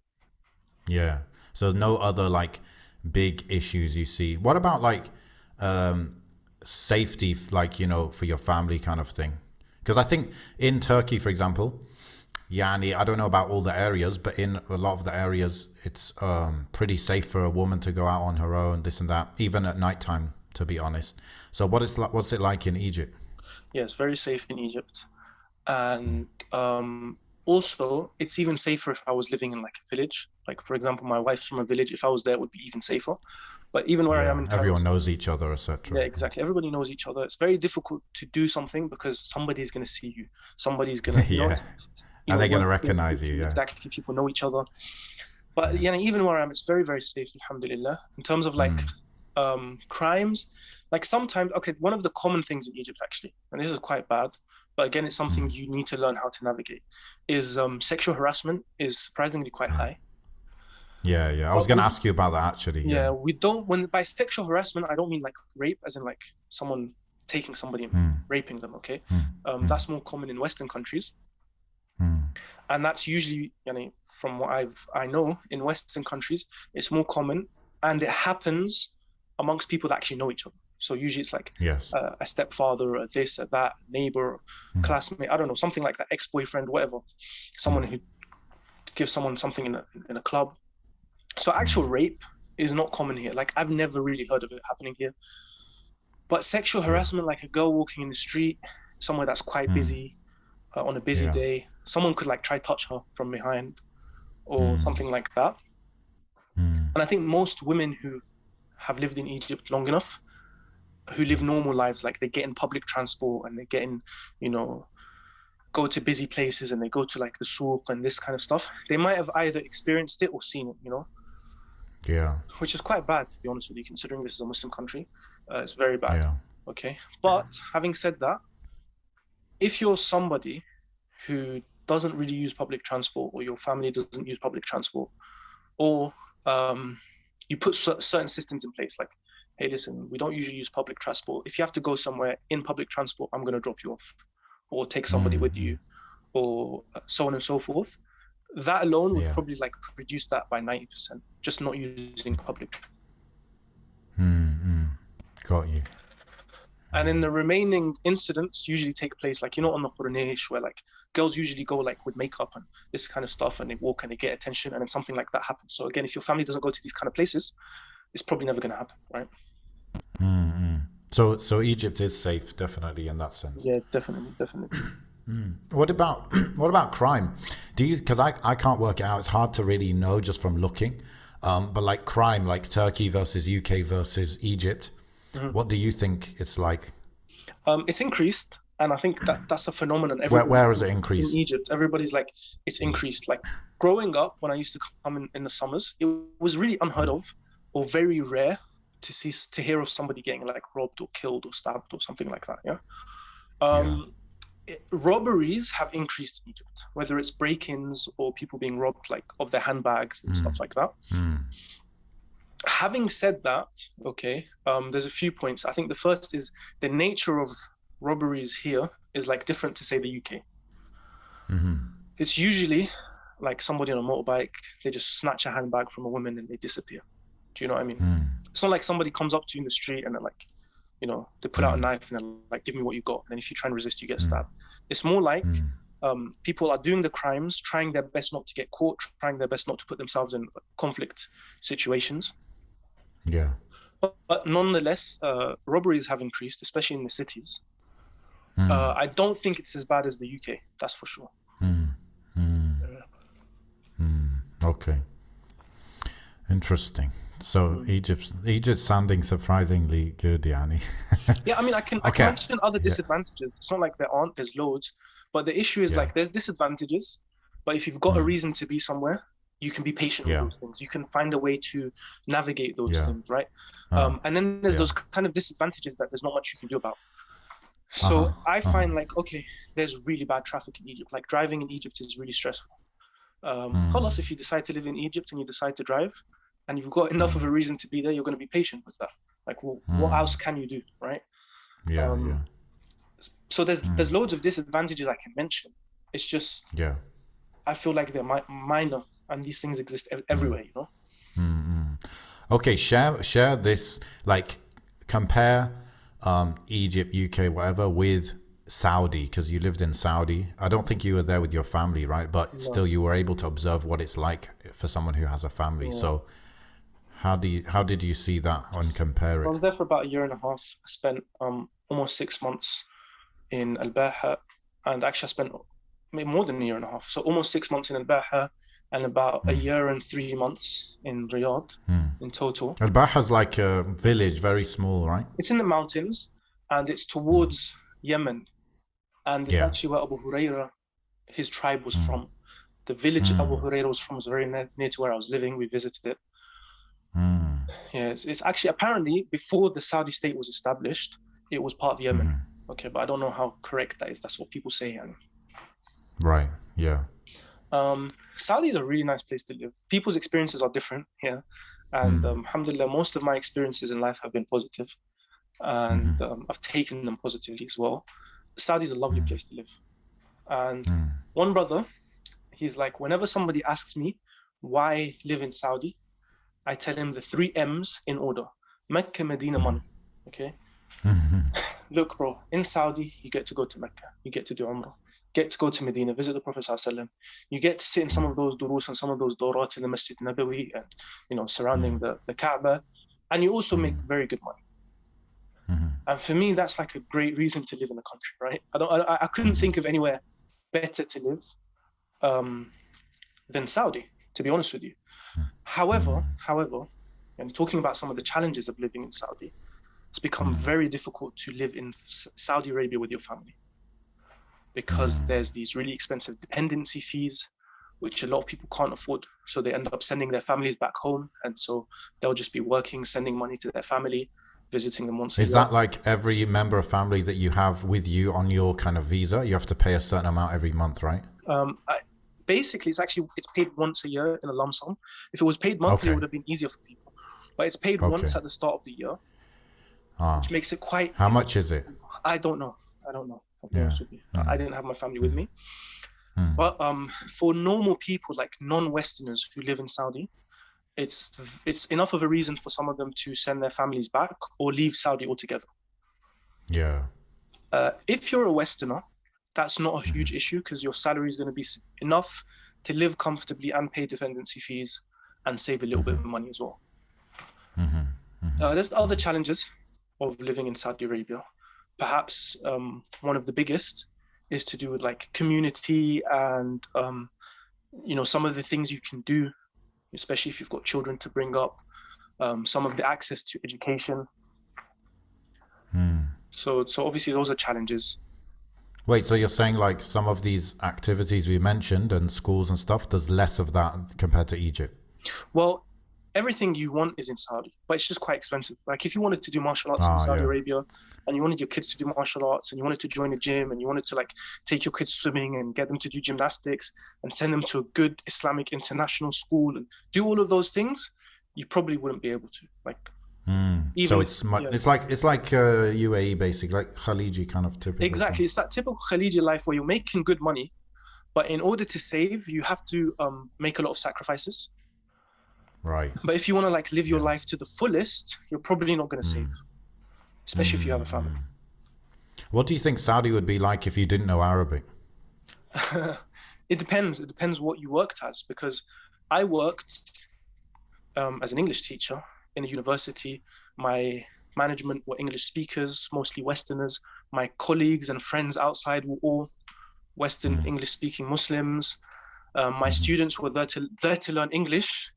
Yeah. So no other like big issues you see. What about like safety, like, for your family kind of thing? Because I think in Turkey, for example, I don't know about all the areas, but in a lot of the areas, it's pretty safe for a woman to go out on her own, this and that, even at nighttime, to be honest. So what's it like in Egypt? Yeah, it's very safe in Egypt. And also, it's even safer if I was living in like a village. Like, for example, my wife's from a village. If I was there, it would be even safer. But even where I am in Cairo, everyone knows each other, etc. Yeah, exactly. Everybody knows each other. It's very difficult to do something because somebody's going to see you. Somebody's going to, and they're going to recognize you. Yeah, exactly. People know each other. But even where I am, it's very, very safe, alhamdulillah. In terms of like crimes, like sometimes, one of the common things in Egypt actually, and this is quite bad, but again, it's something you need to learn how to navigate. Is sexual harassment is surprisingly quite high. I was going to ask you about that actually. We don't, when by sexual harassment, I don't mean like rape, as in like someone taking somebody and raping them, okay? That's more common in Western countries. And that's usually, from what I know, in Western countries, it's more common, and it happens amongst people that actually know each other. So usually it's like a stepfather, or this, or that, neighbor, classmate, I don't know, something like that, ex-boyfriend, whatever. Someone who gives someone something in a club. So actual rape is not common here. Like, I've never really heard of it happening here. But sexual harassment, like a girl walking in the street, somewhere that's quite busy, on a busy day, someone could like try touch her from behind or something like that. And I think most women who have lived in Egypt long enough, who live normal lives, like they get in public transport and they get in, go to busy places and they go to like the souk and this kind of stuff, they might have either experienced it or seen it, which is quite bad, to be honest with you, considering this is a Muslim country. It's very bad. Okay, but having said that, if you're somebody who doesn't really use public transport, or your family doesn't use public transport, or you put certain systems in place, like, hey, listen, we don't usually use public transport. If you have to go somewhere in public transport, I'm going to drop you off, or take somebody with you, or so on and so forth. That alone would probably like reduce that by 90%, just not using public transport. Got you. And then the remaining incidents usually take place, like, on the Quranish, where like girls usually go like with makeup and this kind of stuff, and they walk and they get attention, and then something like that happens. So again, if your family doesn't go to these kind of places, it's probably never going to happen, right? So Egypt is safe, definitely, in that sense. Yeah, definitely. What about crime? Because I can't work it out. It's hard to really know just from looking. But like crime, like Turkey versus UK versus Egypt. What do you think it's like? It's increased, and I think that's a phenomenon. Where is it increased? In Egypt, everybody's like, it's increased. Like, growing up, when I used to come in the summers, it was really unheard of or very rare to hear of somebody getting like robbed or killed or stabbed or something like that. Robberies have increased in Egypt, whether it's break-ins or people being robbed like of their handbags and stuff like that. Having said that, there's a few points. I think the first is the nature of robberies here is like different to, say, the UK. It's usually like somebody on a motorbike, they just snatch a handbag from a woman and they disappear. Do you know what I mean? It's not like somebody comes up to you in the street and they're like, they put out a knife and they're like, give me what you got. And if you try and resist, you get stabbed. It's more like people are doing the crimes, trying their best not to get caught, trying their best not to put themselves in conflict situations. But nonetheless, robberies have increased, especially in the cities. I don't think it's as bad as the UK, that's for sure. Okay. Interesting. So Egypt's sounding surprisingly good, Yani. Yeah, I mean, I can mention other disadvantages. It's not like there aren't, there's loads. But the issue is like, there's disadvantages, but if you've got a reason to be somewhere, you can be patient with those things. You can find a way to navigate those things, right? And then there's those kind of disadvantages that there's not much you can do about. So I find like, there's really bad traffic in Egypt. Like, driving in Egypt is really stressful. Khalas, if you decide to live in Egypt and you decide to drive, and you've got enough of a reason to be there, you're going to be patient with that. Like, well, what else can you do, right? So there's loads of disadvantages I can mention. It's just, I feel like they're minor, and these things exist everywhere, Okay, share this, like, compare Egypt, UK, whatever, with Saudi, because you lived in Saudi. I don't think you were there with your family, right? But still, you were able to observe what it's like for someone who has a family. So how did you see that and compare it? I was there for about 1.5 years. I spent almost 6 months in Al-Baha, and actually I spent maybe more than 1.5 years. So almost 6 months in Al-Baha, and about 1 year and 3 months in Riyadh in total. Al-Baha's like a village, very small, right? It's in the mountains, and it's towards Yemen. And it's actually where Abu Huraira, his tribe, was from. The village Abu Huraira was from was very near to where I was living. We visited it. It's actually, apparently, before the Saudi state was established, it was part of Yemen. Okay, but I don't know how correct that is. That's what people say. And Right. Yeah. Saudi is a really nice place to live. People's experiences are different here, and alhamdulillah, most of my experiences in life have been positive, and I've taken them positively as well. Saudi is a lovely place to live, and one brother, he's like, whenever somebody asks me why live in Saudi, I tell him the 3 M's in order: Mecca, Medina, money. Okay. Look, bro, in Saudi, you get to go to Mecca, you get to do Umrah, get to go to Medina, visit the Prophet ﷺ. You get to sit in some of those durus and some of those dawrat in the Masjid Nabawi and, you know, surrounding the Kaaba, and you also make very good money. And for me, that's like a great reason to live in the country, right? I couldn't think of anywhere better to live than Saudi, to be honest with you. However, and talking about some of the challenges of living in Saudi, it's become very difficult to live in Saudi Arabia with your family, because there's these really expensive dependency fees, which a lot of people can't afford. So they end up sending their families back home. And so they'll just be working, sending money to their family, visiting them once a year. Is that like every member of family that you have with you on your kind of visa? You have to pay a certain amount every month, right? Basically, it's paid once a year in a lump sum. If it was paid monthly, it would have been easier for people. But it's paid once at the start of the year, which makes it quite... How much is it? I don't know. I'll be honest with you. I didn't have my family with me. But for normal people, like non-Westerners who live in Saudi, it's enough of a reason for some of them to send their families back or leave Saudi altogether. Yeah. If you're a Westerner, that's not a huge issue, because your salary is going to be enough to live comfortably and pay dependency fees and save a little bit of money as well. There's other challenges of living in Saudi Arabia. Perhaps one of the biggest is to do with like community and you know, some of the things you can do, especially if you've got children to bring up, some of the access to education. So obviously those are challenges. Wait, so you're saying like some of these activities we mentioned and schools and stuff, there's less of that compared to Egypt? Well, everything you want is in Saudi, but it's just quite expensive. Like if you wanted to do martial arts in Saudi Arabia, and you wanted your kids to do martial arts, and you wanted to join a gym, and you wanted to like take your kids swimming and get them to do gymnastics and send them to a good Islamic international school and do all of those things, you probably wouldn't be able to. Like, so it's like UAE basically, like Khaliji kind of typical. Exactly, it's that typical Khaliji life where you're making good money, but in order to save, you have to make a lot of sacrifices. Right. But if you want to like live your life to the fullest, you're probably not going to save, especially if you have a family. What do you think Saudi would be like if you didn't know Arabic? It depends. It depends what you worked as, because I worked as an English teacher in a university. My management were English speakers, mostly Westerners. My colleagues and friends outside were all Western English speaking Muslims. My students were there to learn English.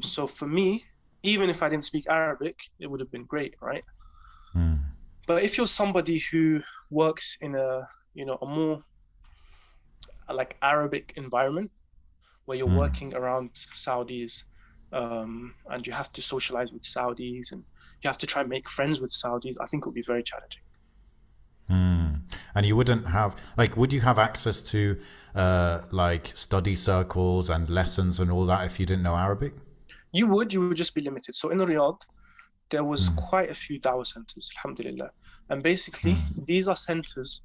So for me, even if I didn't speak Arabic, it would have been great, right? But if you're somebody who works in a more like Arabic environment, where you're working around Saudis, and you have to socialize with Saudis, and you have to try and make friends with Saudis, I think it would be very challenging. And you wouldn't have, like, would you have access to like study circles and lessons and all that if you didn't know Arabic? You would just be limited. So in Riyadh, there was quite a few dawah centers, alhamdulillah. And basically, these are centers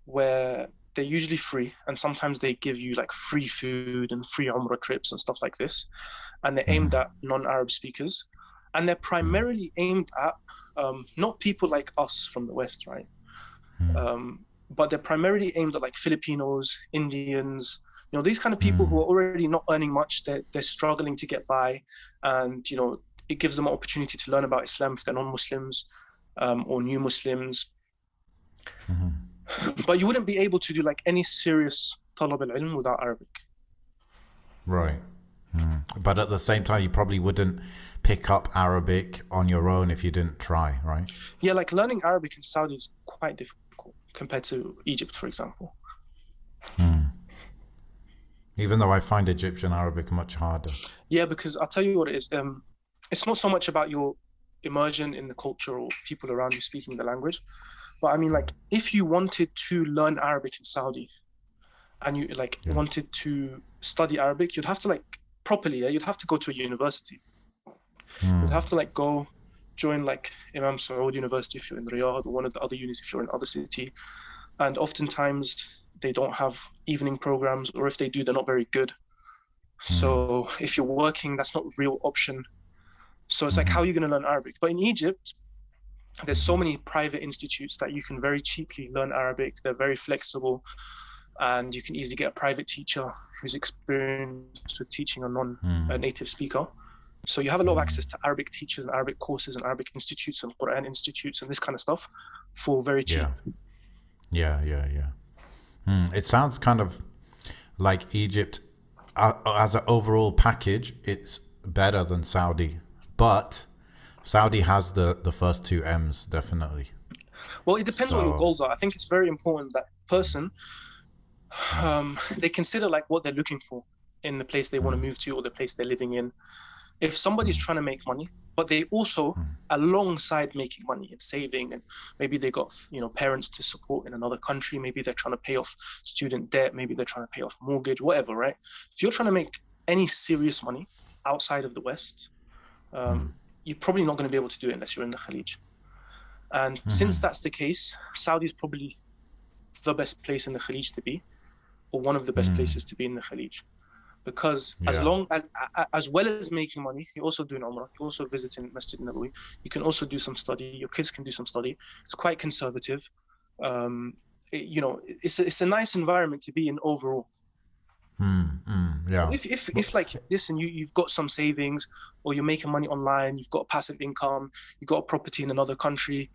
where they're usually free, and sometimes they give you like free food and free Umrah trips and stuff like this. And they're aimed at non-Arab speakers. And they're primarily aimed at not people like us from the West, right? But they're primarily aimed at like Filipinos, Indians, these kind of people who are already not earning much. They're struggling to get by, and it gives them an opportunity to learn about Islam if they're non-Muslims or new Muslims. But you wouldn't be able to do like any serious talab al-ilm without Arabic. Right. But at the same time, you probably wouldn't pick up Arabic on your own if you didn't try, right? Yeah, like learning Arabic in Saudi is quite difficult compared to Egypt, for example. Even though I find Egyptian Arabic much harder. Yeah, because I'll tell you what it is. It's not so much about your immersion in the culture or people around you speaking the language, But I mean, like, if you wanted to learn Arabic in Saudi and you like Yeah. wanted to study Arabic, you'd have to like properly, you'd have to go to a university. You'd have to like go join like Imam Saud University if you're in Riyadh, or one of the other unis if you're in other city. And oftentimes they don't have evening programs, or if they do, they're not very good. So if you're working, that's not a real option. So it's like, how are you going to learn Arabic? But in Egypt, there's so many private institutes that you can very cheaply learn Arabic. They're very flexible, and you can easily get a private teacher who's experienced with teaching a native speaker. So you have a lot of access to Arabic teachers and Arabic courses and Arabic institutes and Quran institutes and this kind of stuff for very cheap. Yeah. It sounds kind of like Egypt as an overall package. It's better than Saudi, but Saudi has the first two M's definitely. Well, it depends what your goals are. I think it's very important that person they consider like what they're looking for in the place they want to move to or the place they're living in. If somebody's trying to make money, but they also, alongside making money and saving, and maybe they got, parents to support in another country, maybe they're trying to pay off student debt, maybe they're trying to pay off mortgage, whatever, right? If you're trying to make any serious money outside of the West, you're probably not going to be able to do it unless you're in the Khalij. And since that's the case, Saudi is probably the best place in the Khalij to be, or one of the best places to be in the Khalij. Because as well as making money, you're also doing Umrah, you're also visiting Masjid Nabawi, you can also do some study, your kids can do some study. It's quite conservative. It's a nice environment to be in overall. Yeah. If like, listen, you've got some savings, or you're making money online, you've got passive income, you've got a property in another country,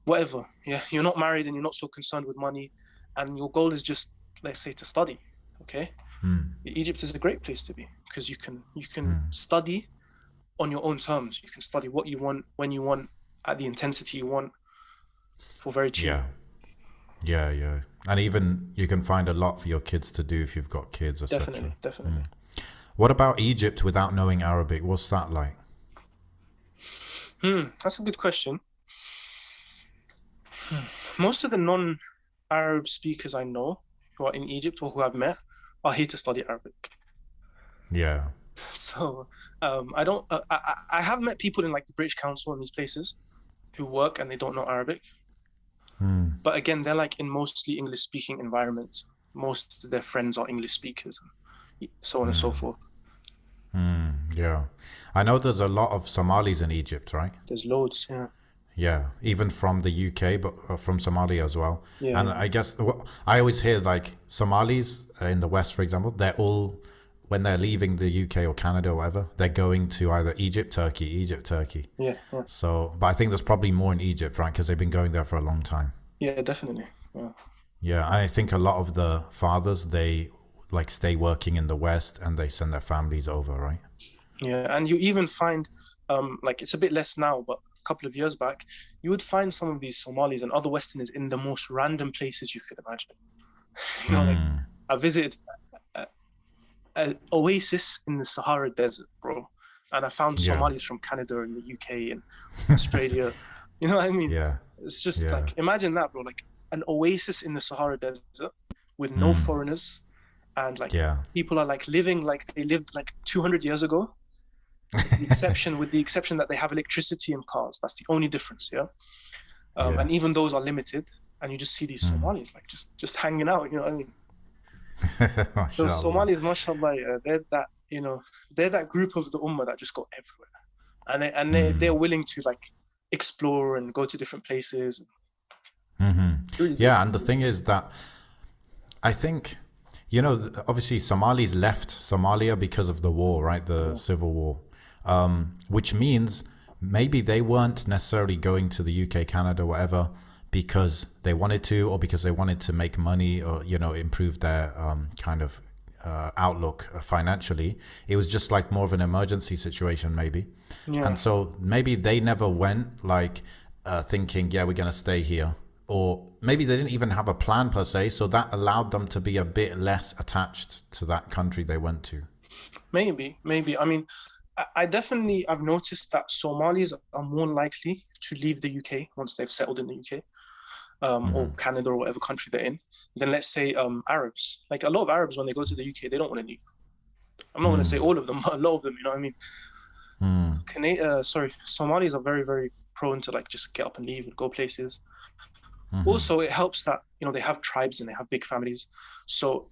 whatever. Yeah, you're not married and you're not so concerned with money, and your goal is just, let's say, to study. Okay. Egypt is a great place to be because you can study on your own terms. You can study what you want, when you want, at the intensity you want, for very cheap. Yeah. And even you can find a lot for your kids to do if you've got kids, etc. Definitely. What about Egypt without knowing Arabic? What's that like? That's a good question. Most of the non-Arab speakers I know who are in Egypt or who I've met are here to study Arabic. Yeah. So I have met people in like the British Council and these places who work and they don't know Arabic. But again, they're like in mostly English speaking environments. Most of their friends are English speakers, and so on and so forth. Yeah. I know there's a lot of Somalis in Egypt, right? There's loads, yeah. Yeah, even from the UK, but from Somalia as well. Yeah. And I guess I always hear like Somalis in the West, for example, they're all, when they're leaving the UK or Canada or whatever, they're going to either Egypt, Turkey. Yeah. So, but I think there's probably more in Egypt, right? Because they've been going there for a long time. Yeah, definitely. Yeah, and I think a lot of the fathers, they like stay working in the West and they send their families over, right? Yeah, and you even find, like it's a bit less now, but a couple of years back, you would find some of these Somalis and other Westerners in the most random places you could imagine. Like I visited an oasis in the Sahara Desert, bro, and I found Somalis from Canada and the UK and Australia. You know what I mean? Yeah. It's just like, imagine that, bro, like an oasis in the Sahara Desert with no foreigners, and like people are like living like they lived like 200 years ago. With the exception that they have electricity and cars. That's the only difference, and even those are limited, and you just see these Somalis like just hanging out, you know what I mean? Those Somalis, mashallah, they're that group of the ummah that just go everywhere, and they're willing to like explore and go to different places. Yeah, and the thing is that I think, obviously Somalis left Somalia because of the war, right? The civil war. Which means maybe they weren't necessarily going to the UK, Canada, whatever, because they wanted to, or because they wanted to make money, or improve their kind of outlook financially. It was just like more of an emergency situation, maybe. And so maybe they never went like thinking, we're gonna stay here, or maybe they didn't even have a plan per se, so that allowed them to be a bit less attached to that country they went to. Maybe. I mean, I've noticed that Somalis are more likely to leave the UK once they've settled in the UK. or Canada or whatever country they're in. Then let's say Arabs. Like a lot of Arabs, when they go to the UK, they don't want to leave. I'm not going to say all of them, but a lot of them, you know what I mean? Somalis are very, very prone to like just get up and leave and go places. Also, it helps that, you know, they have tribes and they have big families. So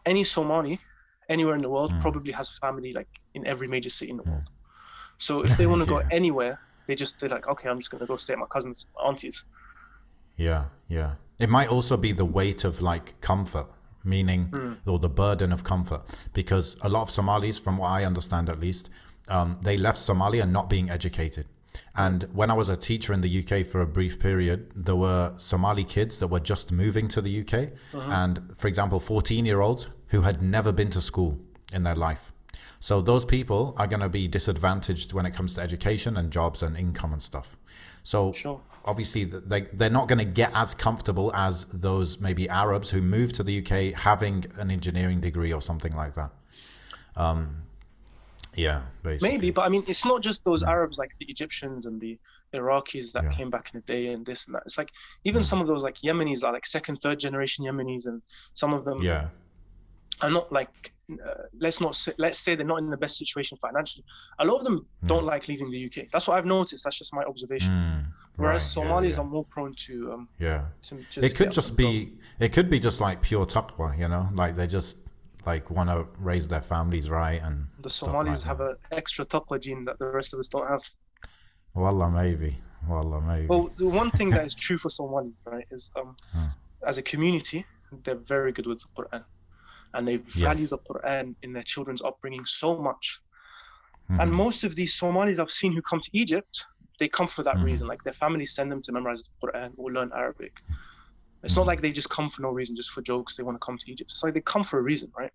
any Somali anywhere in the world probably has family like in every major city in the world. So if they want to go anywhere, they're like, okay, I'm just going to go stay at my cousin's, aunties. Yeah. It might also be the weight of like comfort, meaning, or the burden of comfort, because a lot of Somalis, from what I understand at least, they left Somalia not being educated. And when I was a teacher in the UK for a brief period, there were Somali kids that were just moving to the UK. And for example, 14-year-olds who had never been to school in their life. So those people are going to be disadvantaged when it comes to education and jobs and income and stuff. So obviously they're not going to get as comfortable as those maybe Arabs who moved to the UK having an engineering degree or something like that. Yeah, basically. Maybe, but I mean, it's not just those Arabs like the Egyptians and the Iraqis that came back in the day and this and that. It's like even some of those like Yemenis are like second, third generation Yemenis, and some of them are not like let's say they're not in the best situation financially. A lot of them don't like leaving the UK. That's what I've noticed. That's just my observation. Whereas Somalis are more prone to it could be just like pure taqwa, you know, like they just like want to raise their families right, and the Somalis have an extra taqwa gene that the rest of us don't have. Wallah, maybe. Well, the one thing that is true for Somalis, right, is as a community, they're very good with the Quran, and they value the Quran in their children's upbringing so much. And most of these Somalis I've seen who come to Egypt, they come for that reason. Like their families send them to memorize the Quran or learn Arabic. It's not like they just come for no reason, just for jokes. They want to come to Egypt. It's like they come for a reason, right?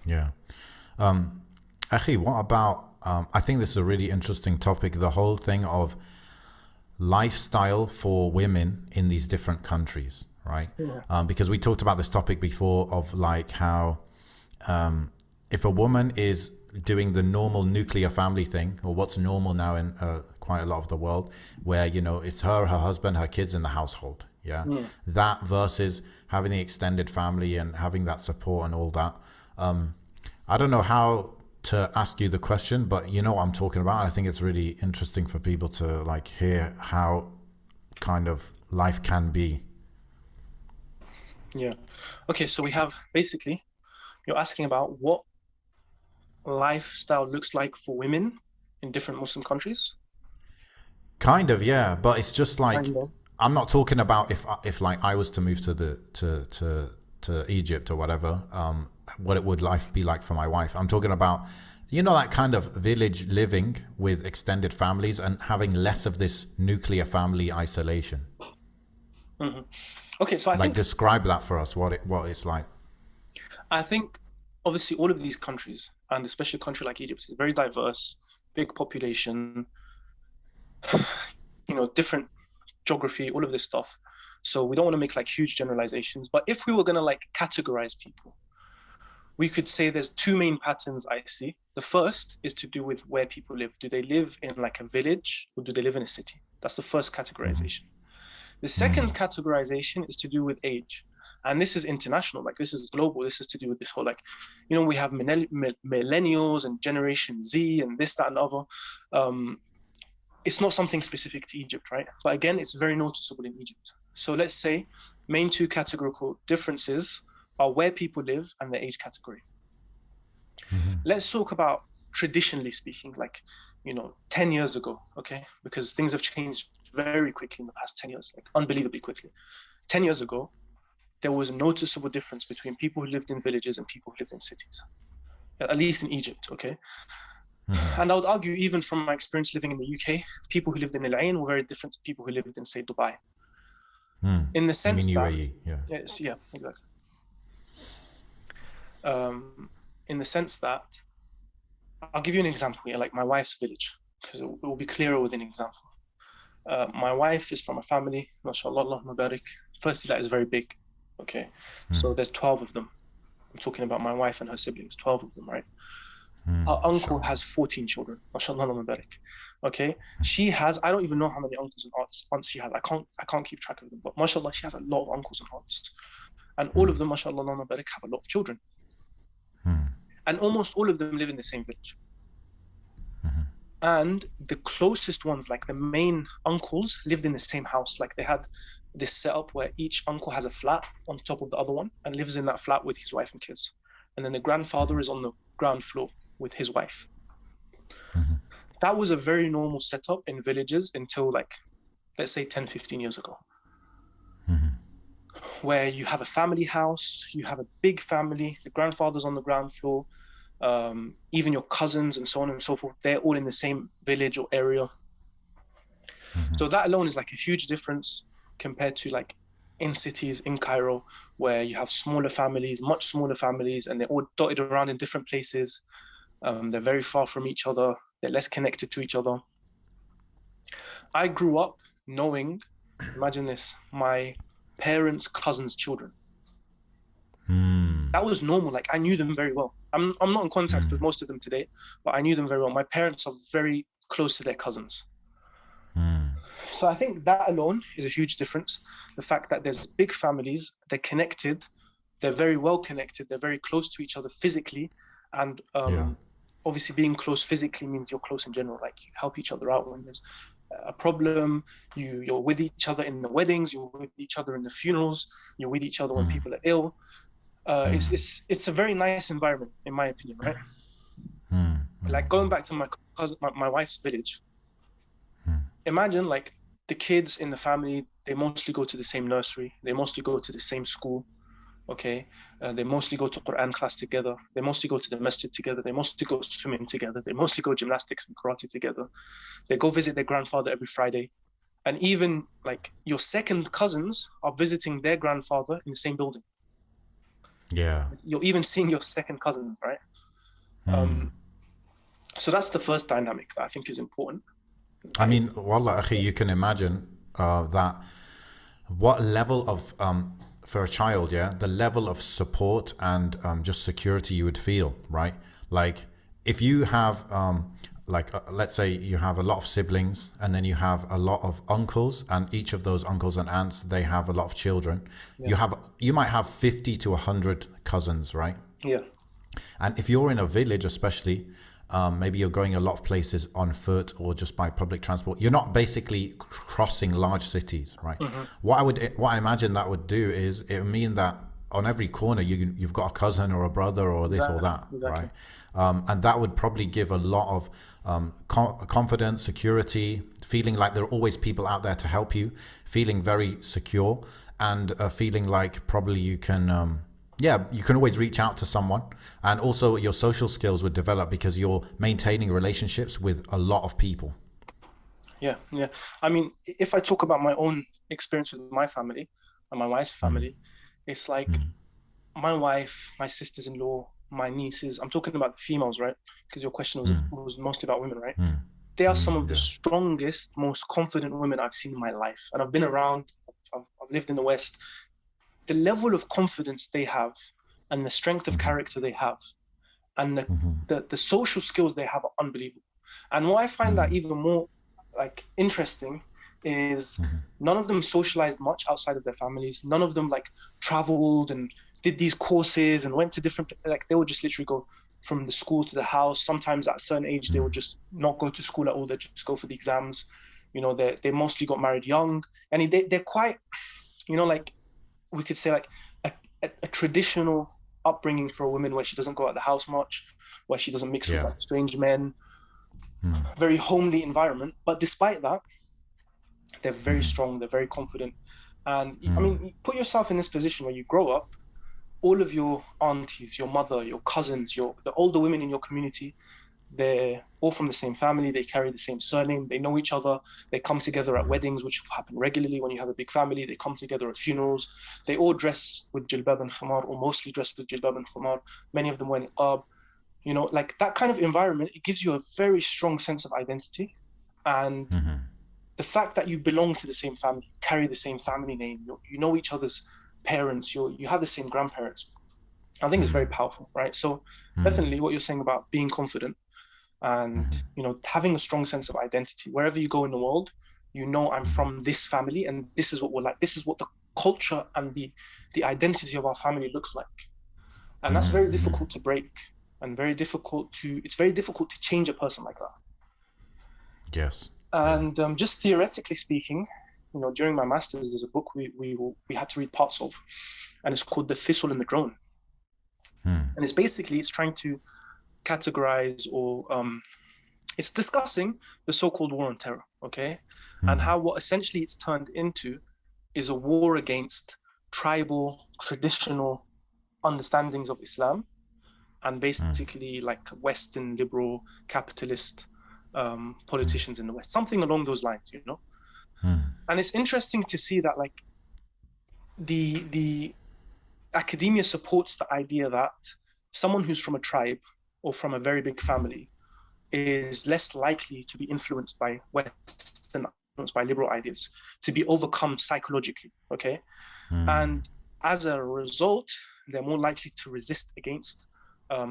Yeah. Akhi, what about, I think this is a really interesting topic, the whole thing of lifestyle for women in these different countries, right? Because we talked about this topic before of like how if a woman is doing the normal nuclear family thing, or what's normal now in quite a lot of the world, where, you know, it's her husband, her kids in the household. That versus having the extended family and having that support and all that. I don't know how to ask you the question, but you know what I'm talking about. I think it's really interesting for people to like hear how kind of life can be. Okay, so we have basically, you're asking about what lifestyle looks like for women in different Muslim countries. Kind of, yeah, but it's just like I'm not talking about if like I was to move to Egypt or whatever, what would life be like for my wife. I'm talking about, you know, that kind of village living with extended families and having less of this nuclear family isolation. Okay, so I think describe that for us, what it's like. I think obviously all of these countries, and especially a country like Egypt, is very diverse, big population, you know, different geography, all of this stuff. So we don't want to make like huge generalizations, but if we were going to like categorize people, we could say there's two main patterns I see. The first is to do with where people live. Do they live in like a village or do they live in a city? That's the first categorization. The second categorization is to do with age. And this is international, like this is global. This is to do with this whole, like, you know, we have millennials and Generation Z and this, that, and other. It's not something specific to Egypt, right? But again, it's very noticeable in Egypt. So let's say main two categorical differences are where people live and their age category. Let's talk about traditionally speaking, like, you know, 10 years ago, okay? Because things have changed very quickly in the past 10 years, like unbelievably quickly. 10 years ago, there was a noticeable difference between people who lived in villages and people who lived in cities, at least in Egypt, okay? And I would argue, even from my experience living in the UK, people who lived in Al Ain were very different to people who lived in, say, Dubai. In the sense that, UAE, exactly. In the sense that, I'll give you an example here, like my wife's village, because it will be clearer with an example. My wife is from a family, mashallah, Allahumma barik. Firstly, that is very big, okay? So there's 12 of them. I'm talking about my wife and her siblings, 12 of them, right? Her uncle has 14 children, mashallah, Allahumma barik. Okay, she has, I don't even know how many uncles and aunts she has. I can't keep track of them, but mashallah, she has a lot of uncles and aunts, and all of them, mashallah, Allahumma barik, have a lot of children, and almost all of them live in the same village. And the closest ones, like the main uncles, lived in the same house. Like they had this setup where each uncle has a flat on top of the other one and lives in that flat with his wife and kids. And then the grandfather is on the ground floor with his wife. That was a very normal setup in villages until, like, let's say 10, 15 years ago. Where you have a family house, you have a big family, the grandfather's on the ground floor, even your cousins and so on and so forth, they're all in the same village or area. So that alone is like a huge difference compared to like in cities in Cairo, where you have smaller families, much smaller families, and they're all dotted around in different places. They're very far from each other. They're less connected to each other. I grew up knowing, imagine this, my parents' cousins' children. That was normal. Like I knew them very well. I'm not in contact with most of them today, but I knew them very well. My parents are very close to their cousins. So I think that alone is a huge difference. The fact that there's big families, they're connected, they're very well connected, they're very close to each other physically, and obviously being close physically means you're close in general. Like you help each other out when there's a problem, you're with each other in the weddings, you're with each other in the funerals, you're with each other when people are ill. It's a very nice environment, in my opinion, right? Like going back to my cousin, my wife's village. Imagine like the kids in the family, they mostly go to the same nursery, they mostly go to the same school, okay? They mostly go to Quran class together, they mostly go to the masjid together, they mostly go swimming together, they mostly go gymnastics and karate together. They go visit their grandfather every Friday. And even like your second cousins are visiting their grandfather in the same building. Yeah. You're even seeing your second cousin, right? So that's the first dynamic that I think is important. I mean, wallah, akhi, you can imagine that what level of, for a child, the level of support and just security you would feel, right? Like if you have, let's say you have a lot of siblings and then you have a lot of uncles, and each of those uncles and aunts, they have a lot of children. You might have 50 to 100 cousins, right? Yeah. And if you're in a village, especially, maybe you're going a lot of places on foot or just by public transport, you're not basically crossing large cities, right? What I imagine that would do is it would mean that on every corner you've got a cousin or a brother or this or that, right? And that would probably give a lot of confidence, security, feeling like there are always people out there to help you, feeling very secure, and feeling like probably you can you can always reach out to someone. And also your social skills would develop because you're maintaining relationships with a lot of people. Yeah. I mean, if I talk about my own experience with my family and my wife's family, it's like my wife, my sisters-in-law, my nieces, I'm talking about the females, right? Because your question was mostly about women, right? They are some of the strongest, most confident women I've seen in my life. And I've been around, I've lived in the West. The level of confidence they have and the strength of character they have and the social skills they have are unbelievable. And what I find that even more like interesting is none of them socialized much outside of their families. None of them like traveled and did these courses and went to different, like they would just literally go from the school to the house. Sometimes at a certain age, they would just not go to school at all. They just go for the exams. You know, they mostly got married young, and they're quite, you know, like we could say like a traditional upbringing for a woman where she doesn't go out the house much, where she doesn't mix with like strange men, very homely environment. But despite that, they're very strong, they're very confident. And I mean, put yourself in this position where you grow up, all of your aunties, your mother, your cousins, the older women in your community, they're all from the same family, they carry the same surname, they know each other, they come together at weddings, which happen regularly when you have a big family, they come together at funerals, they all dress with jilbab and khimar, or mostly dress with jilbab and khimar, many of them wear niqab. You know, like that kind of environment, it gives you a very strong sense of identity. And the fact that you belong to the same family, carry the same family name, you know each other's parents, you have the same grandparents, I think it's very powerful, right? So definitely what you're saying about being confident, and having a strong sense of identity. Wherever you go in the world, I'm from this family, and this is what we're like. This is what the culture and the identity of our family looks like, and that's very difficult to break, and it's very difficult to change a person like that. Yes. And just theoretically speaking, during my master's, there's a book we had to read parts of, and it's called The Thistle and the Drone. And it's trying to categorize, or it's discussing the so-called war on terror, okay? And how what essentially it's turned into is a war against tribal, traditional understandings of Islam, and basically like Western liberal capitalist politicians in the West, something along those lines, And it's interesting to see that like the academia supports the idea that someone who's from a tribe or from a very big family is less likely to be influenced by Western, influenced by liberal ideas, to be overcome psychologically, okay? And as a result, they're more likely to resist against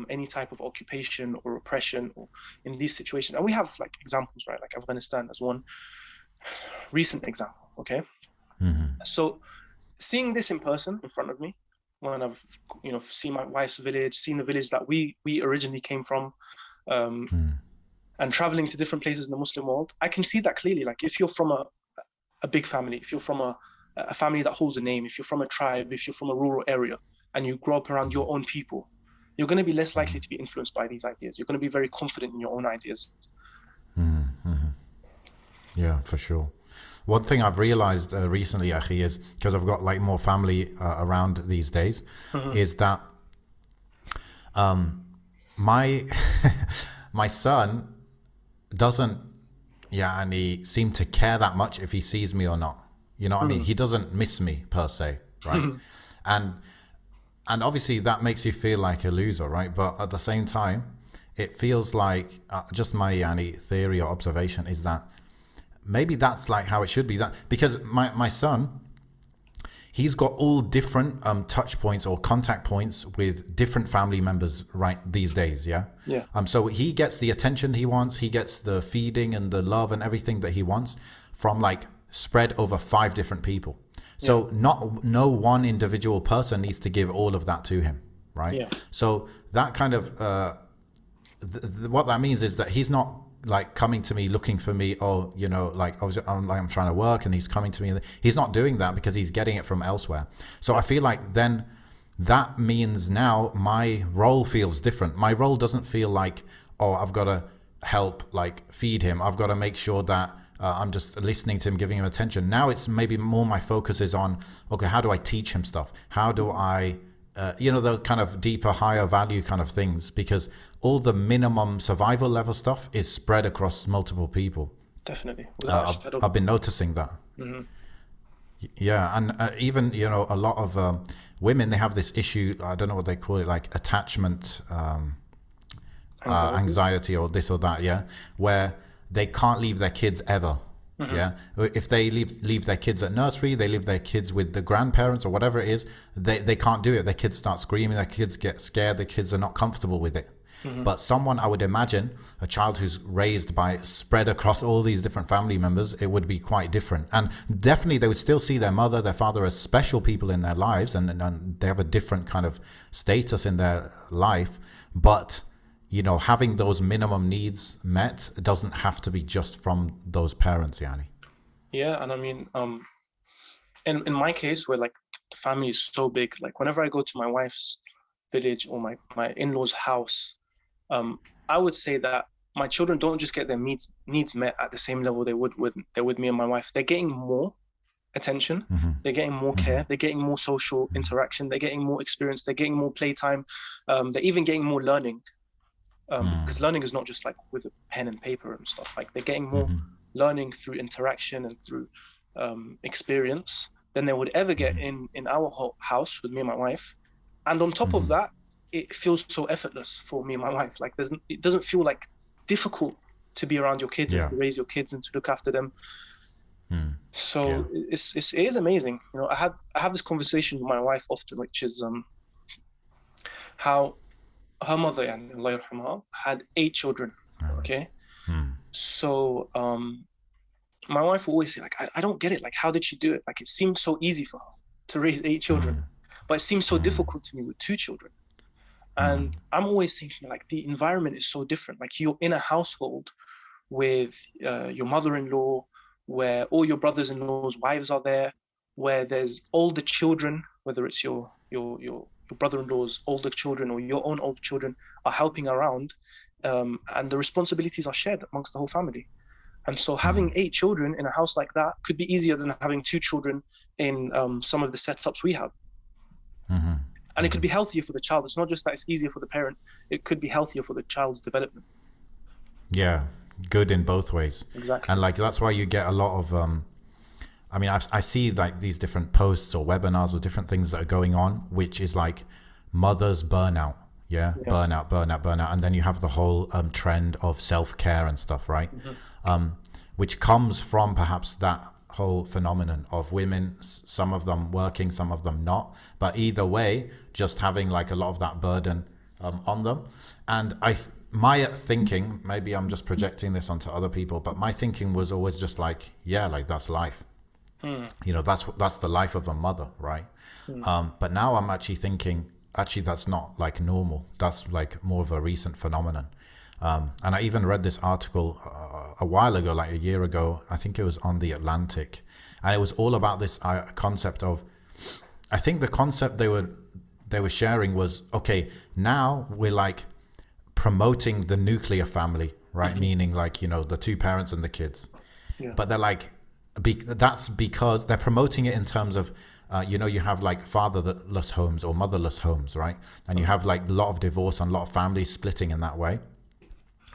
any type of occupation or oppression or in these situations. And we have like examples, right? Like Afghanistan as one recent example, okay? So seeing this in person in front of me, when I've seen my wife's village, seen the village that we originally came from, and traveling to different places in the Muslim world, I can see that clearly. Like if you're from a big family, if you're from a family that holds a name, if you're from a tribe, if you're from a rural area, and you grow up around your own people, you're going to be less likely to be influenced by these ideas. You're going to be very confident in your own ideas. Yeah, for sure. One thing I've realized recently, Akhi, is because I've got like more family around these days, is that my my son doesn't seem to care that much if he sees me or not. You know what I mean? He doesn't miss me per se, right? And obviously that makes you feel like a loser, right? But at the same time, it feels like just my theory or observation is that maybe that's like how it should be. That because my son, he's got all different touch points or contact points with different family members right these days. Yeah. So he gets the attention he wants. He gets the feeding and the love and everything that he wants from like spread over 5 different people. So no one individual person needs to give all of that to him, right? So that kind of what that means is that he's not like coming to me looking for me, I'm trying to work and he's coming to me. He's not doing that because he's getting it from elsewhere. So I feel like then that means now my role feels different. My role doesn't feel like, I've got to help like feed him. I've got to make sure that I'm just listening to him, giving him attention. Now it's maybe more my focus is on, okay, how do I teach him stuff? How do I, the kind of deeper, higher value kind of things, because all the minimum survival level stuff is spread across multiple people. Definitely. I've been noticing that. Yeah. And even, a lot of women, they have this issue, I don't know what they call it, like attachment anxiety or this or that. Yeah. Where they can't leave their kids ever. Yeah. If they leave their kids at nursery, they leave their kids with the grandparents or whatever it is, they can't do it. Their kids start screaming, their kids get scared, their kids are not comfortable with it. But someone, I would imagine, a child who's raised by spread across all these different family members, it would be quite different. And definitely they would still see their mother, their father as special people in their lives, and they have a different kind of status in their life. But having those minimum needs met doesn't have to be just from those parents, Yani. Yeah, and I mean, in my case, where like the family is so big, like whenever I go to my wife's village or my in-laws' house, I would say that my children don't just get their needs met at the same level they would with me and my wife. They're getting more attention, they're getting more care, they're getting more social interaction, they're getting more experience, they're getting more playtime, they're even getting more learning. Because learning is not just like with a pen and paper and stuff. Like they're getting more learning through interaction and through experience than they would ever get in our house with me and my wife. And on top of that, it feels so effortless for me and my wife. Like it doesn't feel like difficult to be around your kids and to raise your kids and to look after them. So it is amazing. I have this conversation with my wife often, which is how her mother, Allah yarhamha, had 8 children, Okay. Mm. So my wife will always say, like, I don't get it. Like, how did she do it? Like, it seemed so easy for her to raise 8 children, but it seems so difficult to me with 2 children. And I'm always thinking, like, the environment is so different. Like, you're in a household with your mother-in-law, where all your brothers-in-law's wives are there, where there's older children, whether it's your brother-in-law's older children or your own older children are helping around, and the responsibilities are shared amongst the whole family. And so having 8 children in a house like that could be easier than having 2 children in some of the setups we have. And it could be healthier for the child. It's not just that it's easier for the parent, it could be healthier for the child's development. Yeah, good in both ways. Exactly. And like that's why you get a lot of I mean, I see like these different posts or webinars or different things that are going on, which is like mothers burnout. Yeah. Burnout. And then you have the whole trend of self-care and stuff, right? Which comes from perhaps that whole phenomenon of women, some of them working, some of them not. But either way, just having like a lot of that burden on them. And my thinking, maybe I'm just projecting this onto other people, but my thinking was always just like, yeah, like that's life. You know, that's the life of a mother, right? But now I'm actually thinking, actually that's not like normal. That's like more of a recent phenomenon. And I even read this article a while ago, like a year ago. I think it was on The Atlantic, and it was all about this concept of, I think the concept they were sharing was, okay, now we're like promoting the nuclear family, right? Meaning like, you know, the 2 parents and the kids. But they're like, that's because they're promoting it in terms of, you know, you have like fatherless homes or motherless homes, right? And you have like a lot of divorce and a lot of families splitting in that way.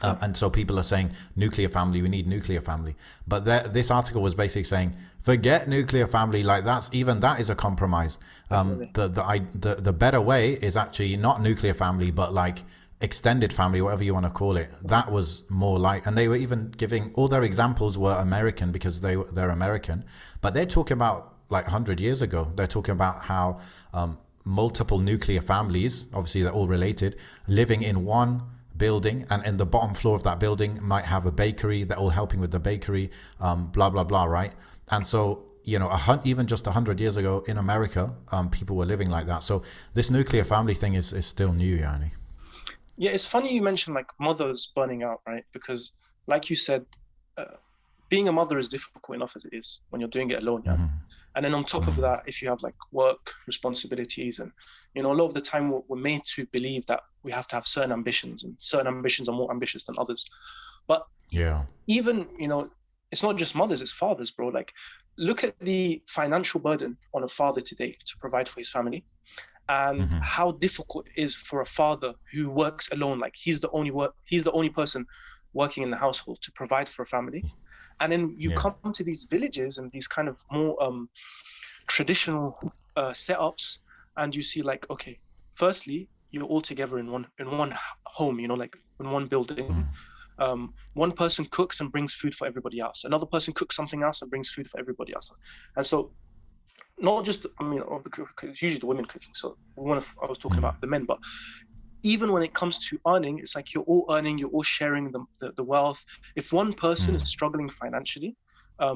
And so people are saying nuclear family, we need nuclear family. But this article was basically saying, forget nuclear family, like that is a compromise. The better way is actually not nuclear family, but like extended family, whatever you want to call it. That was more like, and they were even giving, all their examples were American because they're American, but they're talking about like 100 years ago. They're talking about how multiple nuclear families, obviously they're all related, living in one building, and in the bottom floor of that building might have a bakery. They're all helping with the bakery, blah blah blah, right? And so, you know, even just 100 years ago in America, people were living like that. So this nuclear family thing is still new, Yani. Yeah, it's funny you mentioned like mothers burning out, right? Because like you said, being a mother is difficult enough as it is when you're doing it alone, yeah. And then on top of that, if you have like work responsibilities, and you know, a lot of the time we're made to believe that we have to have certain ambitions, and certain ambitions are more ambitious than others. But even, you know, it's not just mothers, it's fathers, bro. Like, look at the financial burden on a father today to provide for his family, and how difficult it is for a father who works alone. Like, he's the only person working in the household to provide for a family. And then you come to these villages and these kind of more traditional setups, and you see like, okay, firstly, you're all together in one home, you know, like in one building. One person cooks and brings food for everybody else. Another person cooks something else and brings food for everybody else. And so, not just, I mean, it's usually the women cooking. So I was talking about the men, but even when it comes to earning, it's like you're all earning, you're all sharing the wealth. If one person is struggling financially,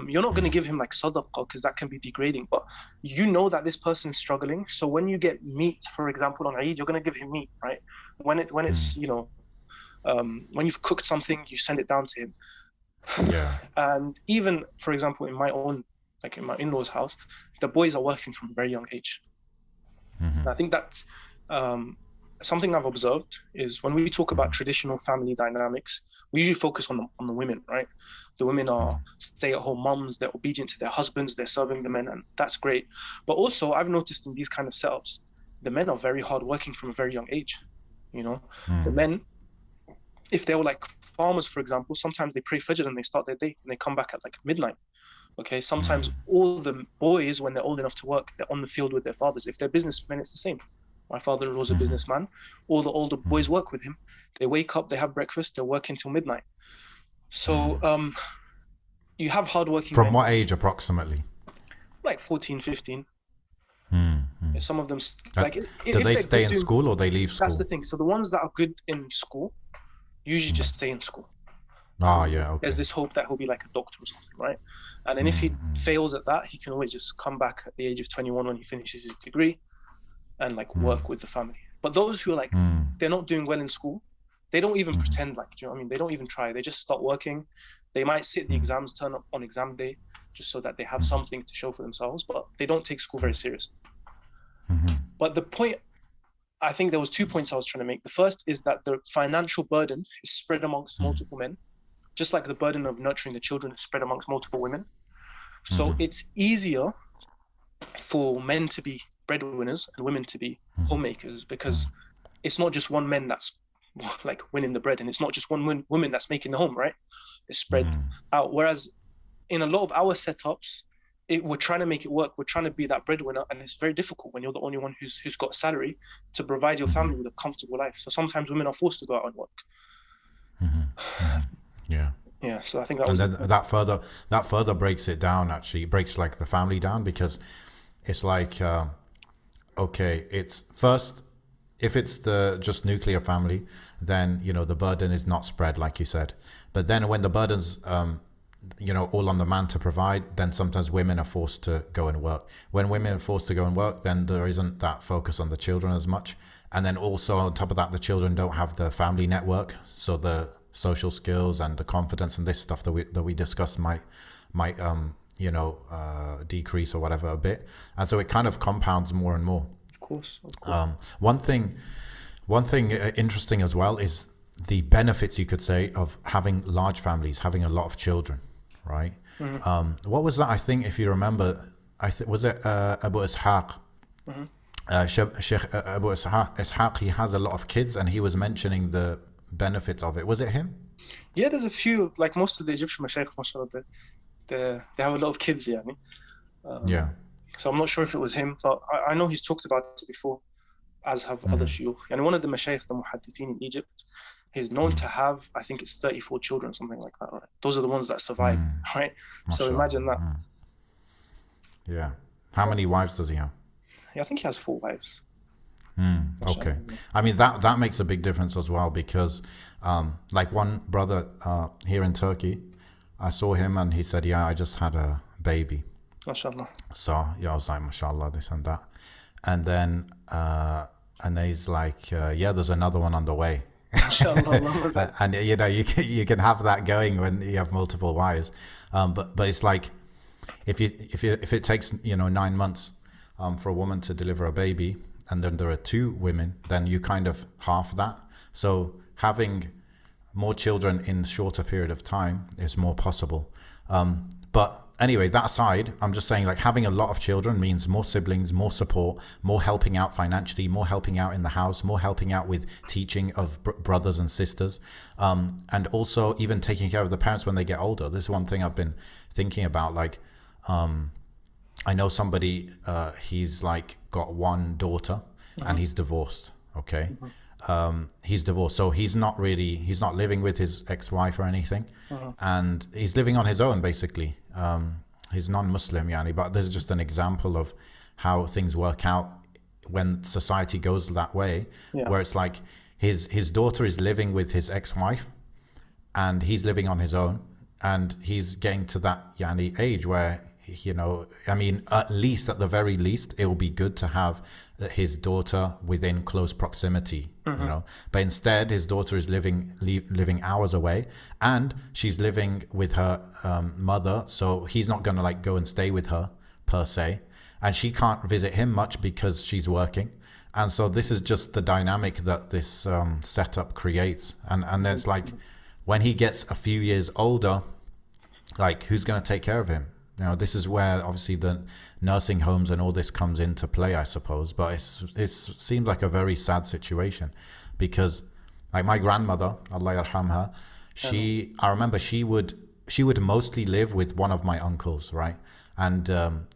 you're not going to give him like sadaqah, because that can be degrading, but you know that this person is struggling. So when you get meat, for example, on Eid, you're going to give him meat, right? When it's, you know, when you've cooked something, you send it down to him. And even, for example, in my in-laws' house, the boys are working from a very young age. And I think that's something I've observed is when we talk about traditional family dynamics, we usually focus on the women, right? The women are stay-at-home moms, they're obedient to their husbands, they're serving the men, and that's great. But also, I've noticed in these kind of setups, the men are very hard working from a very young age. You know, the men, if they were like farmers, for example, sometimes they pray Fajr and they start their day and they come back at like midnight. Okay, sometimes all the boys, when they're old enough to work, they're on the field with their fathers. If they're businessmen, it's the same. My father-in-law is a businessman. All the older boys work with him. They wake up, they have breakfast, they work until midnight. So you have hardworking From men. what age approximately? Like 14, 15. Some of them, do they stay in school or they leave school? That's the thing. So the ones that are good in school usually just stay in school. Okay. There's this hope that he'll be like a doctor or something, right? And then if he fails at that, he can always just come back at the age of 21 when he finishes his degree and like work with the family. But those who are like, they're not doing well in school, they don't even pretend like, do you know what I mean? They don't even try. They just start working. They might sit the exams, turn up on exam day, just so that they have something to show for themselves, but they don't take school very serious. But the point, I think there was 2 points I was trying to make. The first is that the financial burden is spread amongst multiple men, just like the burden of nurturing the children is spread amongst multiple women. So it's easier for men to be breadwinners and women to be homemakers, because it's not just one man that's like winning the bread, and it's not just one woman that's making the home, right? It's spread out. Whereas in a lot of our setups, we're trying to make it work. We're trying to be that breadwinner, and it's very difficult when you're the only one who's got a salary to provide your family with a comfortable life. So sometimes women are forced to go out and work. Yeah. So I think that was. And then that further breaks it down. Actually, it breaks like the family down, because it's like, okay, it's first, if it's the just nuclear family, then the burden is not spread like you said. But then when the burden's all on the man to provide, then sometimes women are forced to go and work. When women are forced to go and work, then there isn't that focus on the children as much. And then also on top of that, the children don't have the family network, so the social skills and the confidence and this stuff that we discussed might decrease or whatever a bit, and so it kind of compounds more and more. Of course. One thing interesting as well is the benefits, you could say, of having large families, having a lot of children, right? What was that? I think if you remember, was it Abu Ishaq? Sheikh Abu Ishaq, he has a lot of kids, and he was mentioning the benefits of it. Was it him? Yeah, there's a few, like most of the Egyptian mashaykh, mashallah, they have a lot of kids, so I'm not sure if it was him, but I know he's talked about it before, as have other shuyukh. And one of the mashaykh, the muhaddithin in Egypt, he's known to have, I think it's 34 children, something like that, right? Those are the ones that survived, right? So imagine that. Yeah. How many wives does he have? Yeah, I think he has 4 wives. Okay. I mean, that makes a big difference as well, because like one brother here in Turkey, I saw him and he said, yeah, I just had a baby. MashaAllah. So yeah, I was like, MashaAllah, this and that. And then he's like, yeah, there's another one on the way. And you can have that going when you have multiple wives. But it's like, if it takes 9 months for a woman to deliver a baby, and then there are 2 women, then you kind of half that. So having more children in a shorter period of time is more possible. But anyway, that aside, I'm just saying, like, having a lot of children means more siblings, more support, more helping out financially, more helping out in the house, more helping out with teaching of brothers and sisters, and also even taking care of the parents when they get older. This is one thing I've been thinking about. Like, I know somebody, he's like got 1 daughter and he's divorced. Okay. He's divorced. So he's not living with his ex-wife or anything. And he's living on his own, basically. He's non-Muslim, but this is just an example of how things work out when society goes that way, where it's like his daughter is living with his ex-wife and he's living on his own, and he's getting to that age where, at the very least, it will be good to have his daughter within close proximity, but instead his daughter is living hours away, and she's living with her mother, so he's not going to go and stay with her per se, and she can't visit him much because she's working. And so this is just the dynamic that this setup creates. And there's when he gets a few years older, who's going to take care of him? This is where obviously the nursing homes and all this comes into play, I suppose. But it seems like a very sad situation, because my grandmother, Allah yarhamha, I remember she would mostly live with one of my uncles, right? And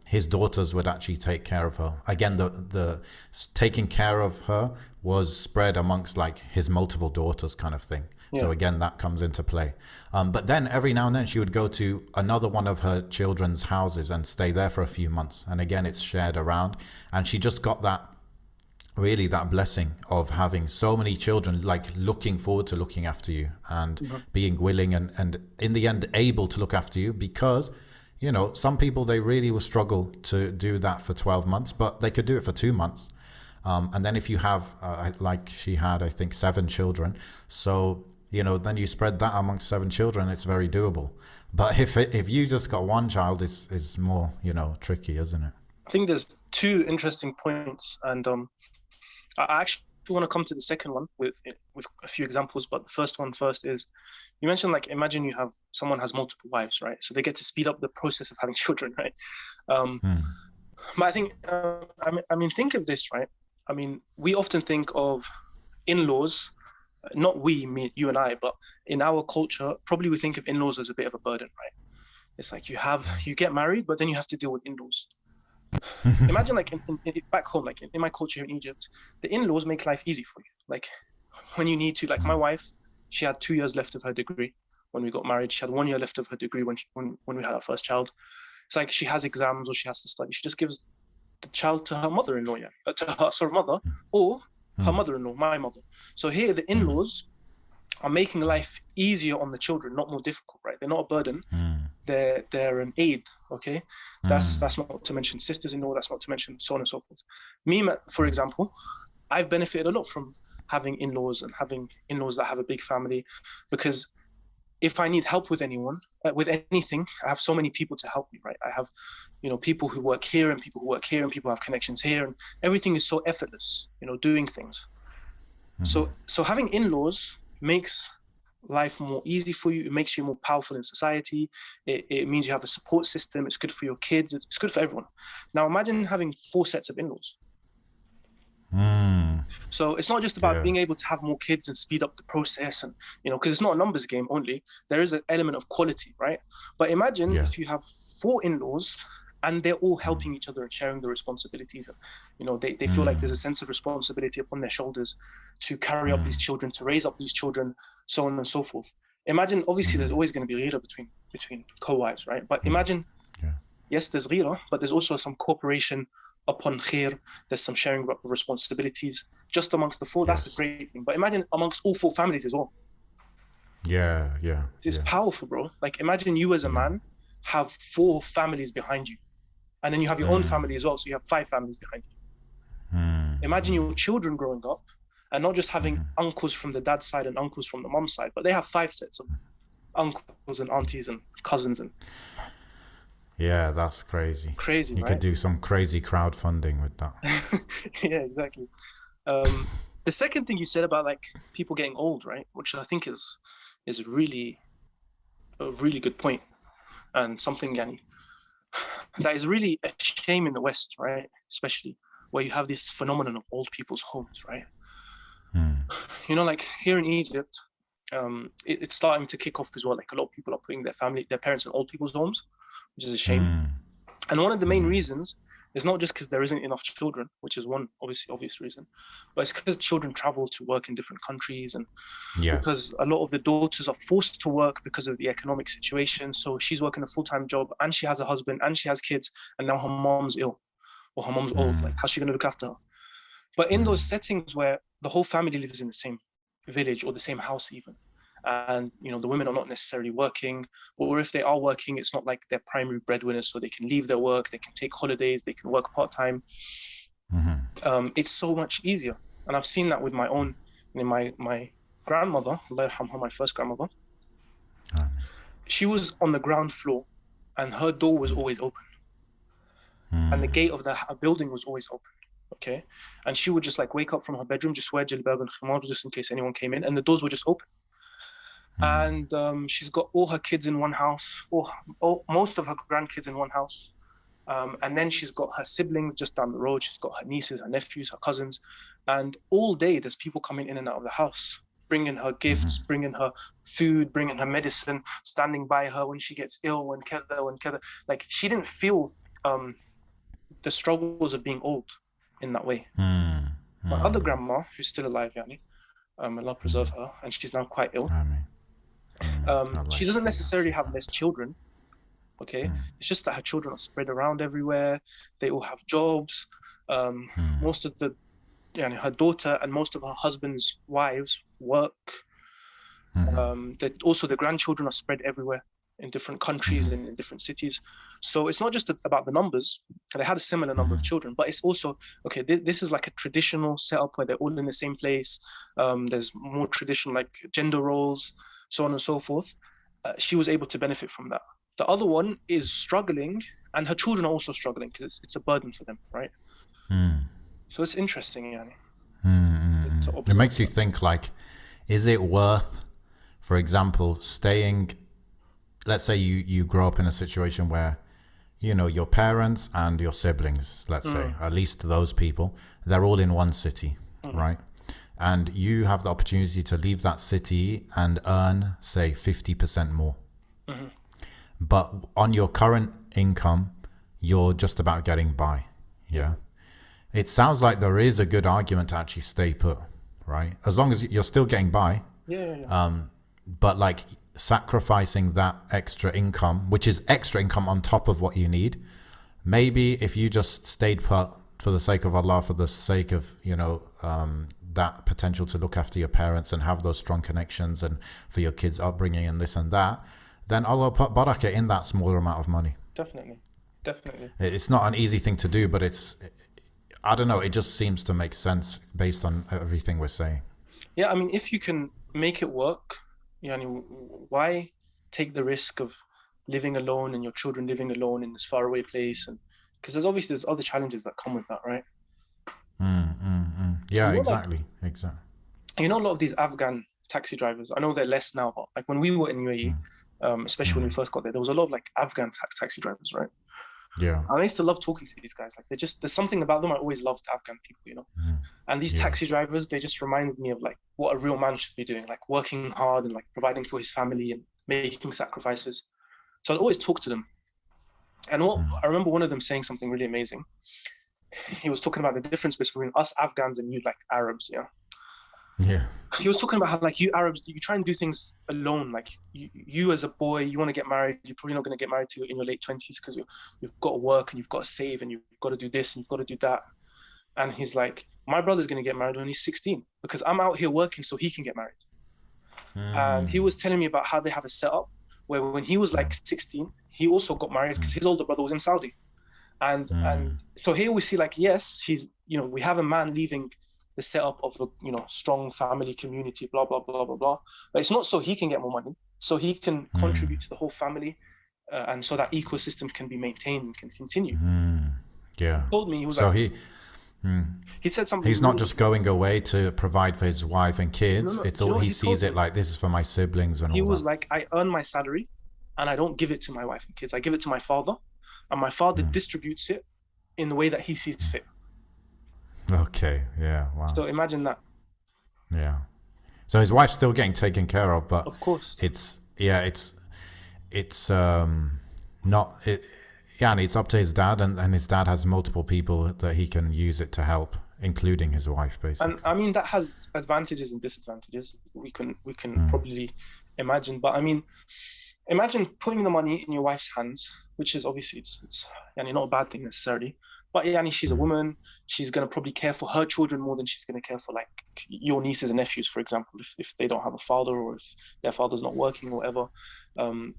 his daughters would actually take care of her. Again, the taking care of her was spread amongst his multiple daughters, kind of thing. So again, that comes into play. But then every now and then she would go to another one of her children's houses and stay there for a few months. And again, it's shared around. And she just got that really that blessing of having so many children, like looking forward to looking after you and being willing and in the end able to look after you, because you know some people, they really will struggle to do that for 12 months, but they could do it for 2 months. And then if you have like she had, I think 7 children, so you know then you spread that amongst 7 children, it's very doable. But if you just got one child, it's more, you know, tricky, isn't it? I think there's 2 interesting points, and I actually want to come to the second one with a few examples, but the first one first is, you mentioned, like, imagine someone has multiple wives, right? So they get to speed up the process of having children, right? But I think, I mean, think of this, right? I mean, we often think of in-laws, not we, me, you and I, but in our culture, probably we think of in-laws as a bit of a burden, right? It's like you get married, but then you have to deal with in-laws. Imagine, like, back home, like in my culture here in Egypt, the in-laws make life easy for you. Like, when you need to, like my wife, she had 2 years left of her degree when we got married. She had 1 year left of her degree when we had our first child. It's like she has exams or she has to study. She just gives the child to her mother-in-law, to her mother, or her mother-in-law, my mother. So here, the in-laws are making life easier on the children, not more difficult, right? They're not a burden. They're an aid, okay? That's not to mention sisters-in-law, that's not to mention so on and so forth. Me, for example, I've benefited a lot from having in-laws and having in-laws that have a big family, because if I need help with anyone, with anything, I have so many people to help me, right? I have, you know, people who work here and people who work here and people who have connections here, and everything is so effortless, you know, doing things. So having in-laws makes life more easy for you. It makes you more powerful in society. It means you have a support system. It's good for your kids. It's good for everyone. Now imagine having 4 sets of in-laws. So it's not just about being able to have more kids and speed up the process, and you know, because it's not a numbers game only. There is an element of quality, right? But imagine if you have 4 in-laws and they're all helping each other and sharing the responsibilities, and you know, they feel like there's a sense of responsibility upon their shoulders to carry up these children, to raise up these children, so on and so forth. Imagine, obviously there's always going to be ghira between co-wives, right? But imagine, yes, there's ghira, but there's also some cooperation upon khair. There's some sharing of responsibilities just amongst the 4. That's a great thing. But imagine amongst all 4 families as well. It's powerful, bro. Like, imagine you as a man have 4 families behind you, and then you have your own family as well, so you have 5 families behind you. Imagine your children growing up and not just having uncles from the dad's side and uncles from the mom's side, but they have 5 sets of uncles and aunties and cousins. And that's crazy. You right? could do some crazy crowdfunding with that. Yeah, exactly. The second thing you said about, like, people getting old, right, which I think is really a really good point, and something, Yani, that is really a shame in the West, right? Especially where you have this phenomenon of old people's homes, right? You know, like here in Egypt, it's starting to kick off as well. Like, a lot of people are putting their parents in old people's homes, which is a shame. And one of the main reasons is not just because there isn't enough children, which is one obvious reason, but it's because children travel to work in different countries, and because a lot of the daughters are forced to work because of the economic situation. So she's working a full-time job and she has a husband and she has kids, and now her mom's ill or her mom's old. Like, how's she going to look after her? But in those settings where the whole family lives in the same village or the same house even, and you know, the women are not necessarily working, or if they are working, it's not like they're primary breadwinners, so they can leave their work, they can take holidays, they can work part-time. It's so much easier. And I've seen that with my own, my grandmother, Allah yarhamha, my first grandmother. She was on the ground floor and her door was always open, and the gate of the building was always open. Okay, and she would just like wake up from her bedroom, just wear jilbab and khimar just in case anyone came in, and the doors were just open. And she's got all her kids in one house, or most of her grandkids in one house. And then she's got her siblings just down the road. She's got her nieces, her nephews, her cousins. And all day there's people coming in and out of the house, bringing her gifts, bringing her food, bringing her medicine, standing by her when she gets ill, when keda. Like, she didn't feel the struggles of being old in that way. My other grandma, who's still alive, Yani, Allah preserve her, and she's now quite ill. She doesn't necessarily have less children, okay? It's just that her children are spread around everywhere. They all have jobs. Most of the her daughter and most of her husband's wives work. That also the grandchildren are spread everywhere in different countries and in different cities. So it's not just about the numbers. They had a similar number of children, but it's also, okay, this is like a traditional setup where they're all in the same place. There's more traditional like gender roles, so on and so forth. She was able to benefit from that. The other one is struggling, and her children are also struggling because it's a burden for them, right? So it's interesting, Yani. It makes you think, like, is it worth, for example, staying, let's say you grow up in a situation where, you know, your parents and your siblings, let's say, at least those people, they're all in one city, right? And you have the opportunity to leave that city and earn, say, 50% more. But on your current income, you're just about getting by. Yeah. It sounds like there is a good argument to actually stay put, right? As long as you're still getting by. But like sacrificing that extra income, which is extra income on top of what you need. Maybe if you just stayed put for the sake of Allah, for the sake of, you know, that potential to look after your parents and have those strong connections and for your kids' upbringing and this and that, then Allah put barakah in that smaller amount of money. Definitely. It's not an easy thing to do, but it's, I don't know, it just seems to make sense based on everything we're saying. Yeah, I mean, if you can make it work, why take the risk of living alone and your children living alone in this faraway place? And because there's other challenges that come with that, right? Yeah, exactly. You know, a lot of these Afghan taxi drivers, I know they're less now, but like when we were in UAE, especially when we first got there was a lot of like Afghan taxi drivers, right? Yeah. I used to love talking to these guys. Like there's something about them. I always loved Afghan people, you know. And these taxi drivers, they just reminded me of like what a real man should be doing, like working hard and like providing for his family and making sacrifices. So I'd always talk to them. And I remember one of them saying something really amazing. He was talking about the difference between us Afghans and you like Arabs, Yeah. He was talking about how like you Arabs, you try and do things alone. Like you as a boy, you want to get married. You're probably not going to get married in your late 20s because you've got to work and you've got to save and you've got to do this and you've got to do that. And he's like, my brother's going to get married when he's 16 because I'm out here working so he can get married. And he was telling me about how they have a setup where when he was like 16, he also got married because his older brother was in Saudi. And so here we see like, yes, he's, you know, we have a man leaving the setup of a, you know, strong family community, blah, blah, blah, blah, blah. But it's not so he can get more money, so he can contribute to the whole family and so that ecosystem can be maintained and can continue. Yeah. He told me, he was so like, he said something. He's not just going away to provide for his wife and kids. No. It's all, he sees it like, this is for my siblings and all that. He was like, I earn my salary and I don't give it to my wife and kids. I give it to my father, and my father distributes it in the way that he sees fit. Okay. Yeah. Wow. So imagine that. Yeah. So his wife's still getting taken care of, but of course it's not it. Yeah, and it's up to his dad, and his dad has multiple people that he can use it to help, including his wife, basically. And I mean that has advantages and disadvantages. We can probably imagine, but I mean, imagine putting the money in your wife's hands, which is obviously it's not a bad thing necessarily. But she's a woman. She's going to probably care for her children more than she's going to care for like your nieces and nephews, for example, if they don't have a father or if their father's not working or whatever.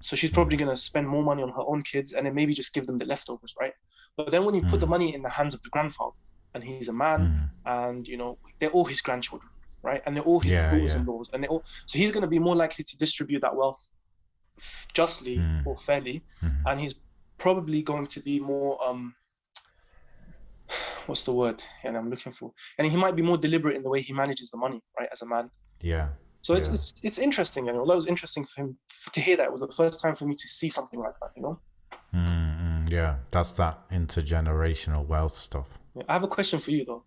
So she's probably going to spend more money on her own kids and then maybe just give them the leftovers, right? But then when you put the money in the hands of the grandfather, and he's a man, and you know they're all his grandchildren, right? And they're all his daughters-in-laws, and so he's going to be more likely to distribute that wealth justly or fairly, and he's probably going to be more what's the word I'm looking for, and he might be more deliberate in the way he manages the money, right, as a man. So it's interesting, that was interesting for him to hear that. It was the first time for me to see something like that, you know. Yeah, that's that intergenerational wealth stuff. I have a question for you though.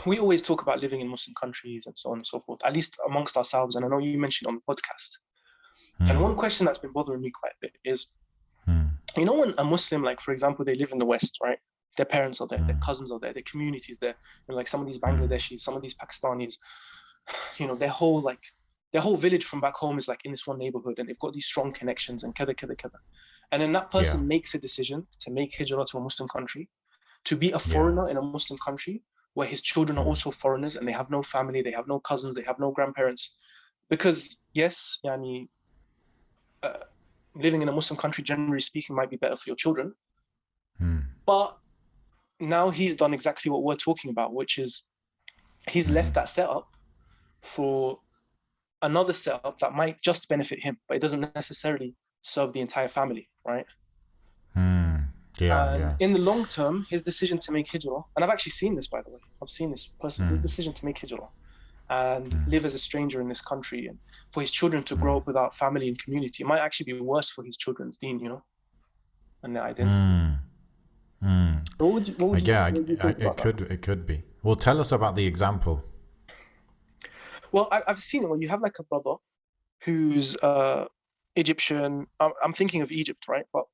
We always talk about living in Muslim countries and so on and so forth, at least amongst ourselves, and I know you mentioned on the podcast. And one question that's been bothering me quite a bit is, you know, when a Muslim, like for example, they live in the West, right? Their parents are there, their cousins are there, their communities there, and like some of these Bangladeshis, some of these Pakistanis, you know, their whole village from back home is like in this one neighborhood, and they've got these strong connections and kada. And then that person makes a decision to make hijrah to a Muslim country, to be a foreigner in a Muslim country, where his children are also foreigners and they have no family, they have no cousins, they have no grandparents. Because yes, yani, living in a Muslim country, generally speaking, might be better for your children. But now he's done exactly what we're talking about, which is he's left that setup for another setup that might just benefit him, but it doesn't necessarily serve the entire family, right? In the long term, his decision to make hijrah, and I've actually seen this, by the way, I've seen this person, his decision to make hijrah and live as a stranger in this country, and for his children to grow up without family and community, it might actually be worse for his children's deen, you know, and their identity. What would you think about that? It could be. Well, tell us about the example. Well, I've seen it. When you have like a brother who's Egyptian, I'm thinking of Egypt, right? But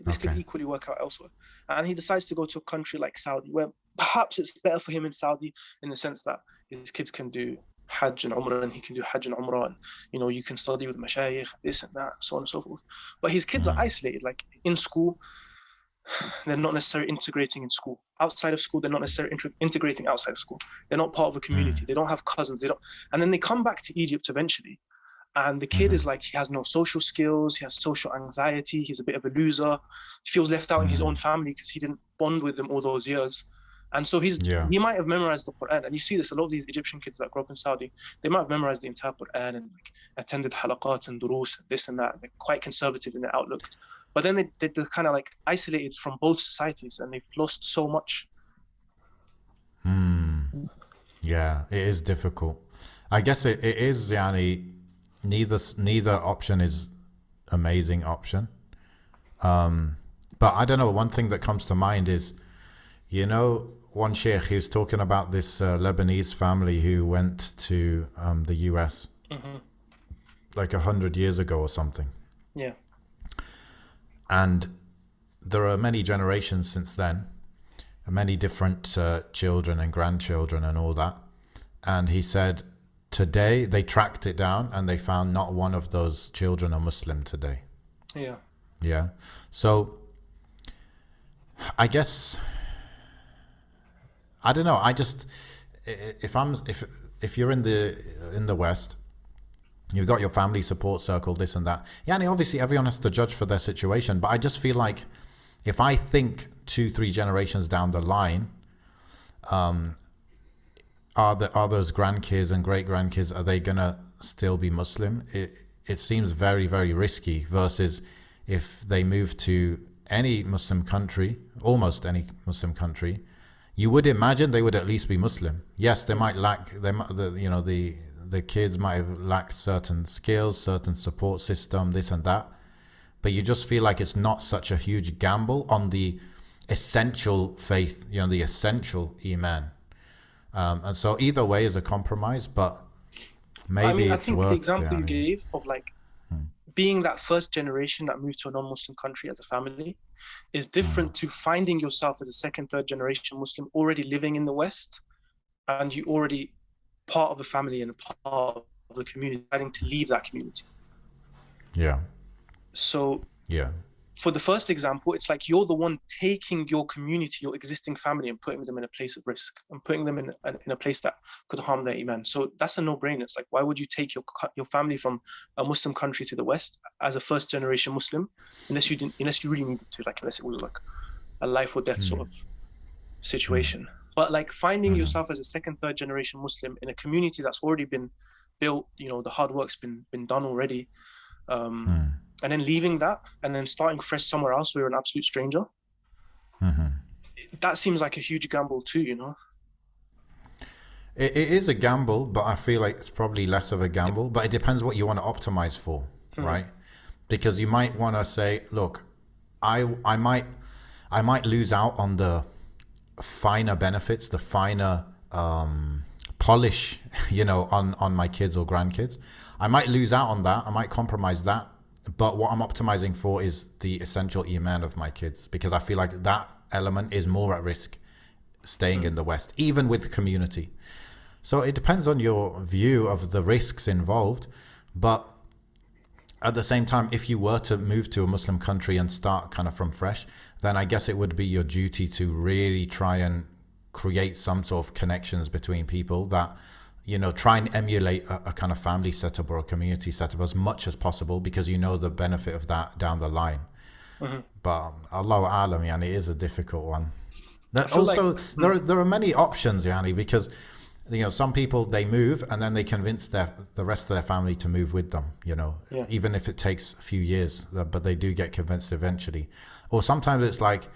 this could equally work out elsewhere. And he decides to go to a country like Saudi, where perhaps it's better for him in Saudi in the sense that his kids can do Hajj and Umrah, and he can do Hajj and Umrah, and you know, you can study with mashayikh, this and that, so on and so forth. But his kids are isolated, like in school. They're not necessarily integrating in school. Outside of school, they're not necessarily integrating outside of school. They're not part of a community. They don't have cousins. They don't. And then they come back to Egypt eventually, and the kid is like, he has no social skills. He has social anxiety. He's a bit of a loser. He feels left out in his own family because he didn't bond with them all those years. And so he might have memorized the Quran. And you see this, a lot of these Egyptian kids that grow up in Saudi, they might have memorized the entire Quran and like attended halaqat and durus, this and that. They're quite conservative in their outlook. But then they're kind of like isolated from both societies, and they've lost so much. Yeah, it is difficult. I guess it is, yani, neither option is amazing option. But I don't know, one thing that comes to mind is, you know, one sheikh, he was talking about this Lebanese family who went to the US like 100 years ago or something. Yeah. And there are many generations since then, many different children and grandchildren and all that. And he said today they tracked it down and they found not one of those children are Muslim today. Yeah. Yeah. So I guess, I don't know. I just, if you're in the West, you've got your family support circle, this and that. Yeah, and obviously everyone has to judge for their situation. But I just feel like if I think 2-3 generations down the line, are those grandkids and great grandkids, are they gonna still be Muslim? It seems very, very risky versus if they move to any Muslim country, almost any Muslim country, you would imagine they would at least be Muslim. Yes, they might lack, the kids might have lacked certain skills, certain support system, this and that. But you just feel like it's not such a huge gamble on the essential faith, the essential Iman. And so either way is a compromise, but maybe I it's think worth the example you gave of like being that first generation that moved to a non-Muslim country as a family is different to finding yourself as a second, third generation Muslim already living in the West, and you already part of the family and a part of the community, having to leave that community. Yeah. So yeah, for the first example, it's like you're the one taking your community, your existing family, and putting them in a place of risk and putting them in a place that could harm their iman. So that's a no-brainer. It's like, why would you take your family from a Muslim country to the West as a first-generation Muslim, unless you really needed to, like unless it was like a life or death sort of situation. But like finding yourself as a second, third generation Muslim in a community that's already been built, the hard work's been done already, and then leaving that and then starting fresh somewhere else where you're an absolute stranger, that seems like a huge gamble too, It is a gamble, but I feel like it's probably less of a gamble. But it depends what you want to optimize for, right? Because you might want to say, look, I might lose out on the finer benefits, the finer polish, on my kids or grandkids. I might lose out on that. I might compromise that. But what I'm optimizing for is the essential iman of my kids, because I feel like that element is more at risk staying in the West, even with community. So it depends on your view of the risks involved. But at the same time, if you were to move to a Muslim country and start kind of from fresh, then I guess it would be your duty to really try and create some sort of connections between people that, you know, try and emulate a kind of family setup or a community setup as much as possible, because you know the benefit of that down the line. But Allahu Alam, yani, it is a difficult one. Also, like, there are many options, yani, because, you know, some people, they move and then they convince the rest of their family to move with them, you know, even if it takes a few years, but they do get convinced eventually. Or sometimes it's like,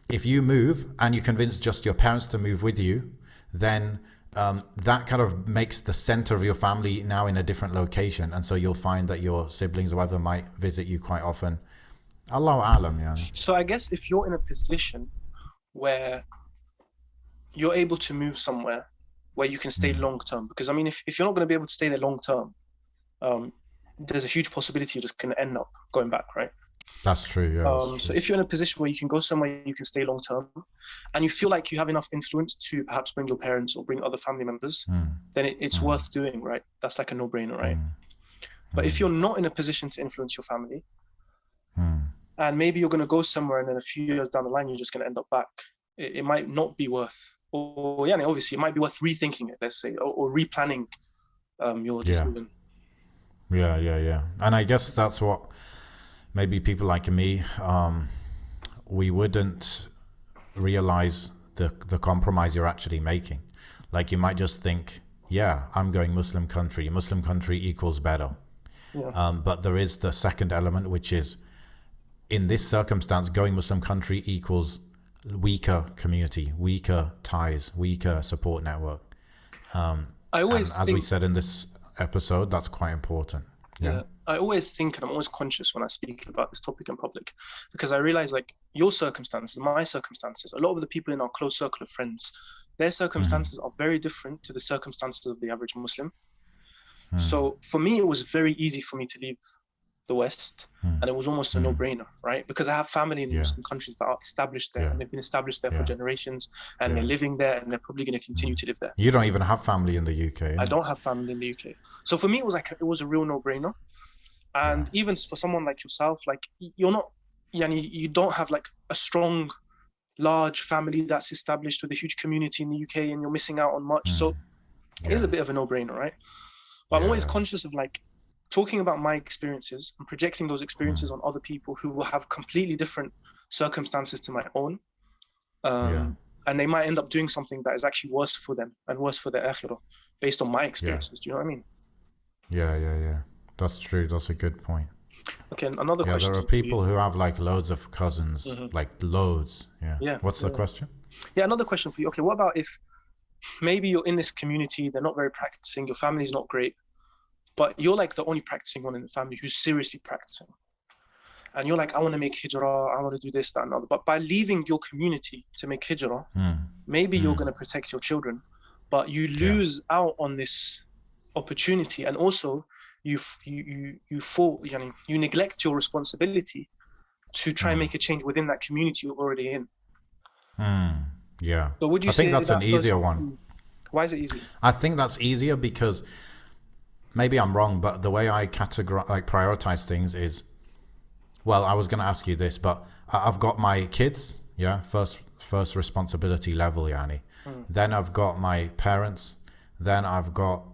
if you move and you convince just your parents to move with you, then that kind of makes the center of your family now in a different location. And so you'll find that your siblings or whatever might visit you quite often. Allahu Alam, yani. So I guess if you're in a position where you're able to move somewhere where you can stay long term, because I mean, if you're not going to be able to stay there long term, there's a huge possibility you're just going to end up going back, right? That's true, yeah. That's true. So if you're in a position where you can go somewhere you can stay long term, and you feel like you have enough influence to perhaps bring your parents or bring other family members, then it's worth doing, right? That's like a no-brainer, right? But if you're not in a position to influence your family, and maybe you're going to go somewhere and then a few years down the line you're just going to end up back, it might not be worth, or yeah, obviously it might be worth rethinking it, let's say, or replanning your decision. Yeah. And I guess that's what maybe people like me, we wouldn't realize the compromise you're actually making. Like, you might just think, yeah, I'm going Muslim country equals better. But there is the second element, which is, in this circumstance, going Muslim country equals weaker community, weaker ties, weaker support network. I always think, as we said in this episode, that's quite important. Yeah, I always think, and I'm always conscious when I speak about this topic in public, because I realize, like, your circumstances, my circumstances, a lot of the people in our close circle of friends, their circumstances are very different to the circumstances of the average Muslim. So for me, it was very easy for me to leave the West, and it was almost a no-brainer, right? Because I have family in Muslim countries that are established there, and they've been established there for generations, and they're living there, and they're probably going to continue to live there. You don't even have family in the UK. I don't have family in the UK. So for me, it was a real no-brainer. And even for someone like yourself, like, you're not, you don't have like a strong, large family that's established with a huge community in the UK, and you're missing out on much. So it is a bit of a no-brainer, right? But I'm always conscious of, like, talking about my experiences and projecting those experiences on other people who will have completely different circumstances to my own. And they might end up doing something that is actually worse for them and worse for their akhirah based on my experiences. Do you know what I mean? Yeah. That's true. That's a good point. Okay, another question. There are people who have like loads of cousins, like loads. Yeah. What's the question? Yeah, another question for you. Okay, what about if maybe you're in this community, they're not very practicing, your family's not great, but you're like the only practicing one in the family who's seriously practicing. And you're like, I want to make hijrah, I want to do this, that, and other. But by leaving your community to make hijrah, maybe you're going to protect your children, but you lose out on this opportunity. And also, you neglect your responsibility to try and make a change within that community you're already in. Yeah. So would you say think that's an easier one? Why is it easy? I think that's easier because, maybe I'm wrong, but the way I prioritize things is, well, I was going to ask you this, but I've got my kids, first responsibility level, yani. Then I've got my parents, then I've got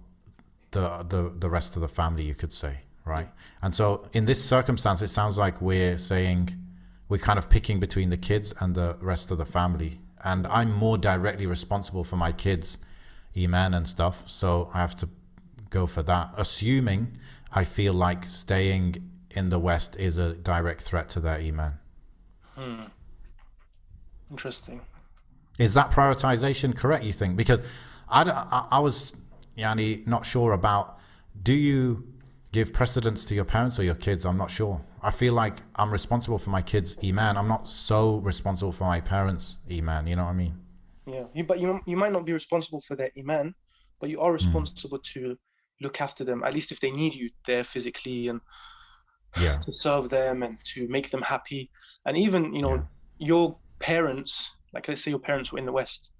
the rest of the family, you could say, right? And so in this circumstance, it sounds like we're saying we're kind of picking between the kids and the rest of the family. And I'm more directly responsible for my kids' iman and stuff, so I have to go for that, assuming I feel like staying in the West is a direct threat to their iman. Interesting. Is that prioritization correct, you think? Because I was not sure about, do you give precedence to your parents or your kids? I'm not sure. I feel like I'm responsible for my kids' iman. I'm not so responsible for my parents' iman, you know what I mean? Yeah, but you might not be responsible for their iman, but you are responsible to look after them, at least if they need you there physically, and to serve them and to make them happy. And even, your parents, like, let's say your parents were in the West,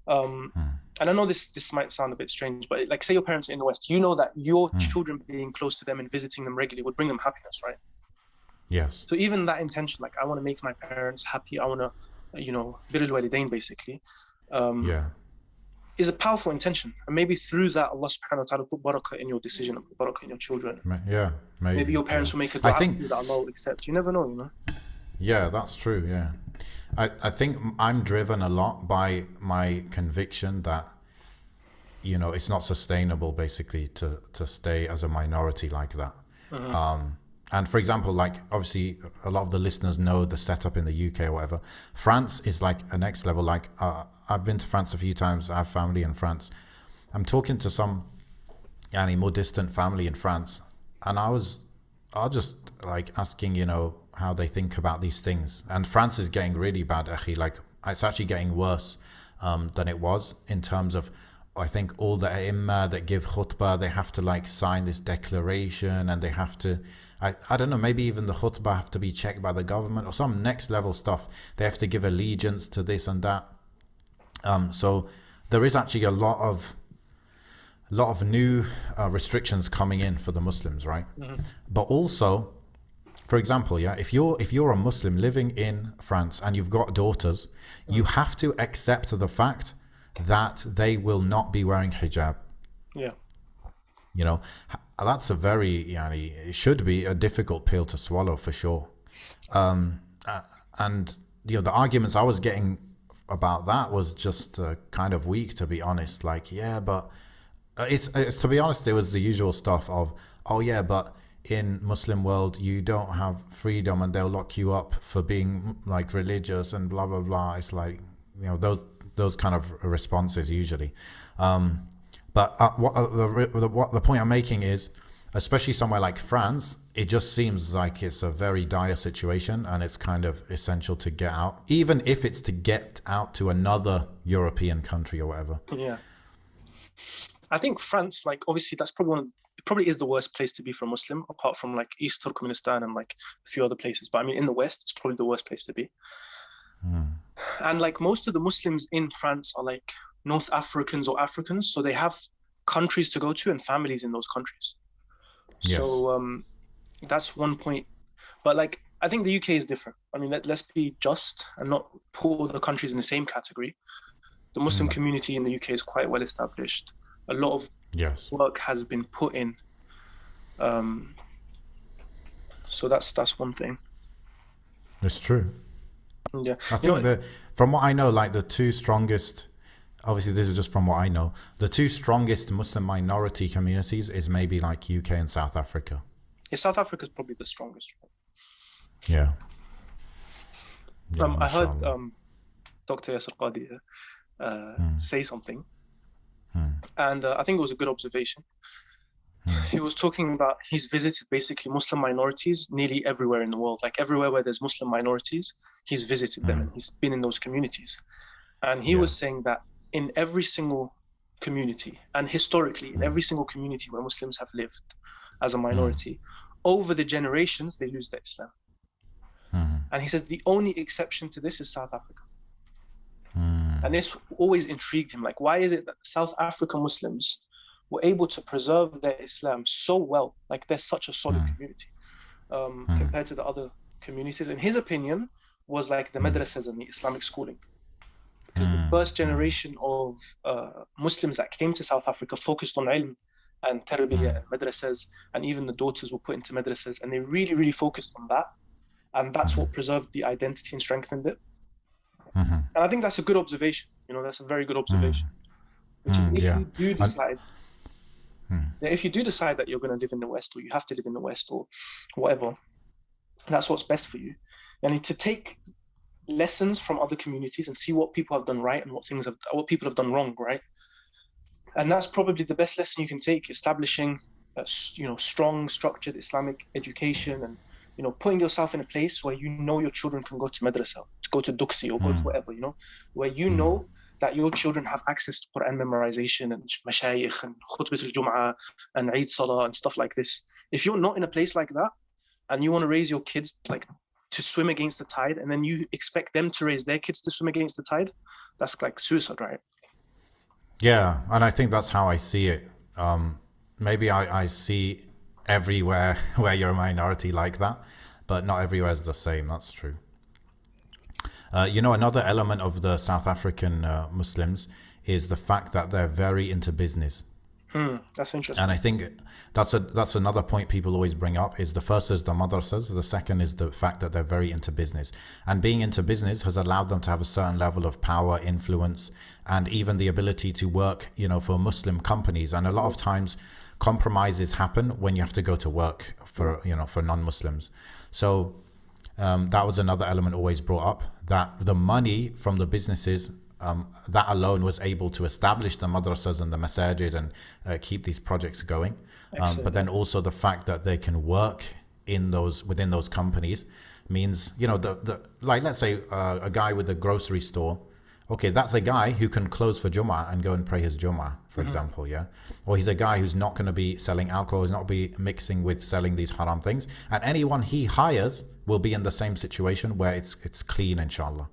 and I know this might sound a bit strange, but like, say your parents are in the West, you know that your children being close to them and visiting them regularly would bring them happiness, right? Yes. So even that intention, like, I want to make my parents happy, I want to, birrul walidain, basically, Yeah. is a powerful intention. And maybe through that, Allah subhanahu wa ta'ala put barakah in your decision, put barakah in your children. Yeah, Maybe your parents will make a I dua think, for you that Allah will accept. You never know, you know? yeah, that's true. Yeah. I think I'm driven a lot by my conviction that, you know, it's not sustainable basically to stay as a minority like that. And for example, like obviously a lot of the listeners know the setup in the UK or whatever. France is like a next level. Like I've been to France a few times. I have family in France. I'm talking to some more distant family in France, and I was just like asking, you know, how they think about these things. And France is getting really bad, akhi. Like it's actually getting worse than it was in terms of, I think all the imam that give khutbah, they have to like sign this declaration, and they have to, I don't know, maybe even the khutbah have to be checked by the government or some next level stuff. They have to give allegiance to this and that. So there is actually a lot of new restrictions coming in for the Muslims, right? But also, for example, yeah, if you're a Muslim living in France and you've got daughters, you have to accept the fact that they will not be wearing hijab. Yeah. You know, that's a very, it should be a difficult pill to swallow for sure. And, you know, the arguments I was getting about that was just kind of weak, to be honest. Like, yeah, but it's to be honest, it was the usual stuff of, oh yeah, but in Muslim world, you don't have freedom and they'll lock you up for being like religious and blah, blah, blah. It's like, you know, those kind of responses usually. But the point I'm making is, especially somewhere like France, it just seems like it's a very dire situation, and it's kind of essential to get out, even if it's to get out to another European country or whatever. Yeah. I think France, like obviously that's probably probably is the worst place to be for a Muslim, apart from like East Turkmenistan and like a few other places. But I mean, in the West, it's probably the worst place to be. And like most of the Muslims in France are like North Africans or Africans, so they have countries to go to and families in those countries. Yes. So that's one point. But like I think the UK is different. I mean, let's be just and not put all the countries in the same category. The Muslim community in the UK is quite well established. A lot of work has been put in. So that's one thing. It's true. Yeah. I think from what I know, like the two strongest, obviously this is just from what I know, the two strongest Muslim minority communities is maybe like UK and South Africa. Yeah, South Africa is probably the strongest. Yeah. I heard Dr. Yasser Qadi say something, and I think it was a good observation. He was talking about he's visited basically Muslim minorities nearly everywhere in the world. Like everywhere where there's Muslim minorities, he's visited them and he's been in those communities. And he was saying that in every single community, and historically in every single community where Muslims have lived as a minority, over the generations, they lose their Islam. And he says the only exception to this is South Africa. And this always intrigued him. Like, why is it that South African Muslims were able to preserve their Islam so well? Like, they're such a solid community compared to the other communities. And his opinion was like the madrasas and the Islamic schooling. Because the first generation of Muslims that came to South Africa focused on ilm and tarbiyah and madrasas, and even the daughters were put into madrasas, and they really, really focused on that. And that's what preserved the identity and strengthened it. And I think that's a good observation. You know, that's a very good observation. Which is if you do decide, if you do decide that you're going to live in the West, or you have to live in the West, or whatever, that's what's best for you. And to take lessons from other communities and see what people have done right and what people have done wrong, right? And that's probably the best lesson you can take: establishing, strong, structured Islamic education, and putting yourself in a place where your children can go to madrasa, to go to duksi, or go to whatever, where know that your children have access to Quran memorization and mashayikh and khutbah al-Jum'ah and Eid Salah and stuff like this. If you're not in a place like that, and you want to raise your kids like to swim against the tide, and then you expect them to raise their kids to swim against the tide, that's like suicide, right? Yeah, and I think that's how I see it. Maybe I see everywhere where you're a minority like that, but not everywhere is the same. That's true. You know, another element of the South African Muslims is the fact that they're very into business. That's interesting. And I think that's another point people always bring up is the first is the madrasas, the second is the fact that they're very into business. And being into business has allowed them to have a certain level of power, influence, and even the ability to work, you know, for Muslim companies. And a lot of times compromises happen when you have to go to work for, you know, for non-Muslims. So that was another element always brought up, that the money from the businesses, that alone was able to establish the madrasas and the masajid and keep these projects going. But then also the fact that they can work in within those companies means, you know, like let's say a guy with a grocery store. Okay, that's a guy who can close for Jummah and go and pray his Jummah, for example, yeah? Or he's a guy who's not going to be selling alcohol, he's not be mixing with selling these haram things. And anyone he hires will be in the same situation where it's clean, inshallah.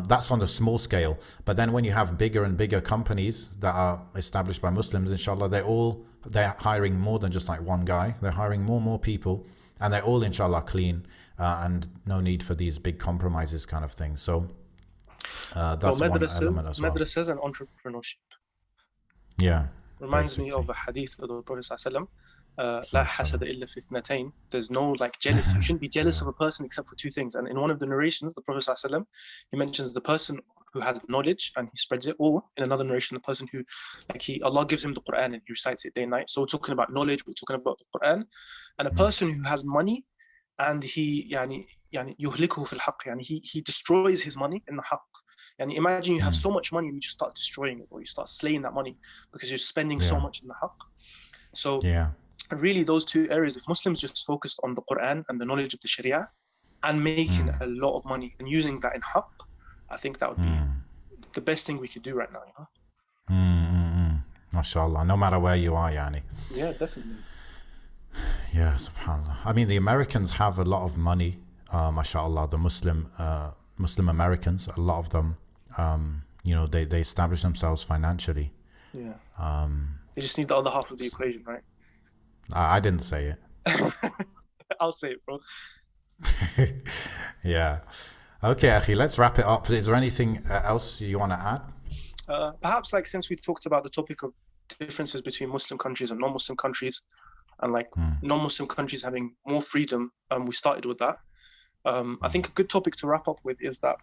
That's on a small scale. But then when you have bigger and bigger companies that are established by Muslims, inshallah, they're hiring more than just like one guy. They're hiring more people, and they're all, inshallah, clean, and no need for these big compromises kind of thing. So that's one element as well. Madrasas and entrepreneurship. Yeah. Reminds me of a hadith of the Prophet ﷺ. لا حسد إلا في اثنتين. There's no like jealousy. You shouldn't be jealous of a person except for two things. And in one of the narrations, the Prophet ﷺ, he mentions the person who has knowledge and he spreads it, or in another narration, the person who, like Allah gives him the Quran and he recites it day and night. So we're talking about knowledge, we're talking about the Quran, and a person who has money and he يهلكه في الحق, he destroys his money in the haqq. And imagine you have so much money and you just start destroying it, or you start slaying that money because you're spending so much in the haqq. So really those two areas, if Muslims just focused on the Quran and the knowledge of the Sharia and making a lot of money and using that in haqq, I think that would be the best thing we could do right now, you know? MashaAllah, no matter where you are, yani. Yeah, definitely. Yeah, subhanAllah. I mean, the Americans have a lot of money, MashaAllah, the Muslim Americans, a lot of them, you know, they establish themselves financially. Yeah. They just need the other half of the equation, right? I didn't say it. I'll say it, bro. Yeah. Okay, Akhi, let's wrap it up. Is there anything else you want to add? Perhaps, like, since we talked about the topic of differences between Muslim countries and non-Muslim countries, and like non-Muslim countries having more freedom, we started with that. I think a good topic to wrap up with is that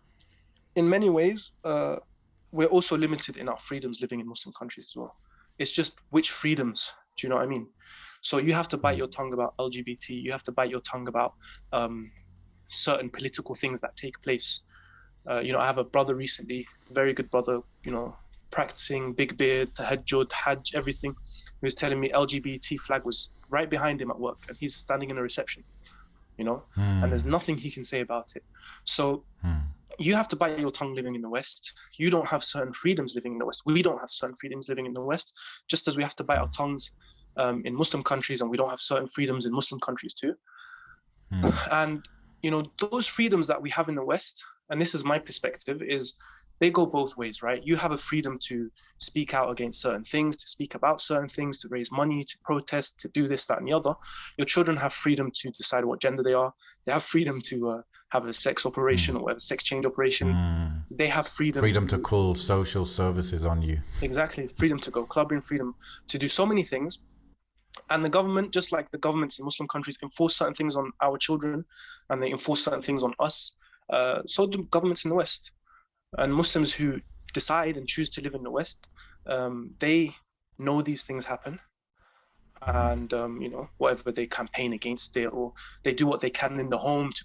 in many ways, we're also limited in our freedoms living in Muslim countries as well. It's just which freedoms, do you know what I mean? So you have to bite your tongue about LGBT, you have to bite your tongue about certain political things that take place. You know, I have a brother recently, very good brother, you know, practicing big beard, tahajjud, hajj, everything. He was telling me LGBT flag was right behind him at work and he's standing in a reception, you know, and there's nothing he can say about it. So you have to bite your tongue living in the West. You don't have certain freedoms living in the West. We don't have certain freedoms living in the West, just as we have to bite our tongues in Muslim countries, and we don't have certain freedoms in Muslim countries too. And, you know, those freedoms that we have in the West, and this is my perspective, is they go both ways, right? You have a freedom to speak out against certain things, to speak about certain things, to raise money, to protest, to do this, that, and the other. Your children have freedom to decide what gender they are. They have freedom to have a sex operation or a sex change operation. They have freedom to call social services on you. Exactly. Freedom to go clubbing, freedom to do so many things. And the government, just like the governments in Muslim countries, enforce certain things on our children and they enforce certain things on us. So do governments in the West. And Muslims who decide and choose to live in the West, they know these things happen. And, you know, whatever they campaign against it, or they do what they can in the home to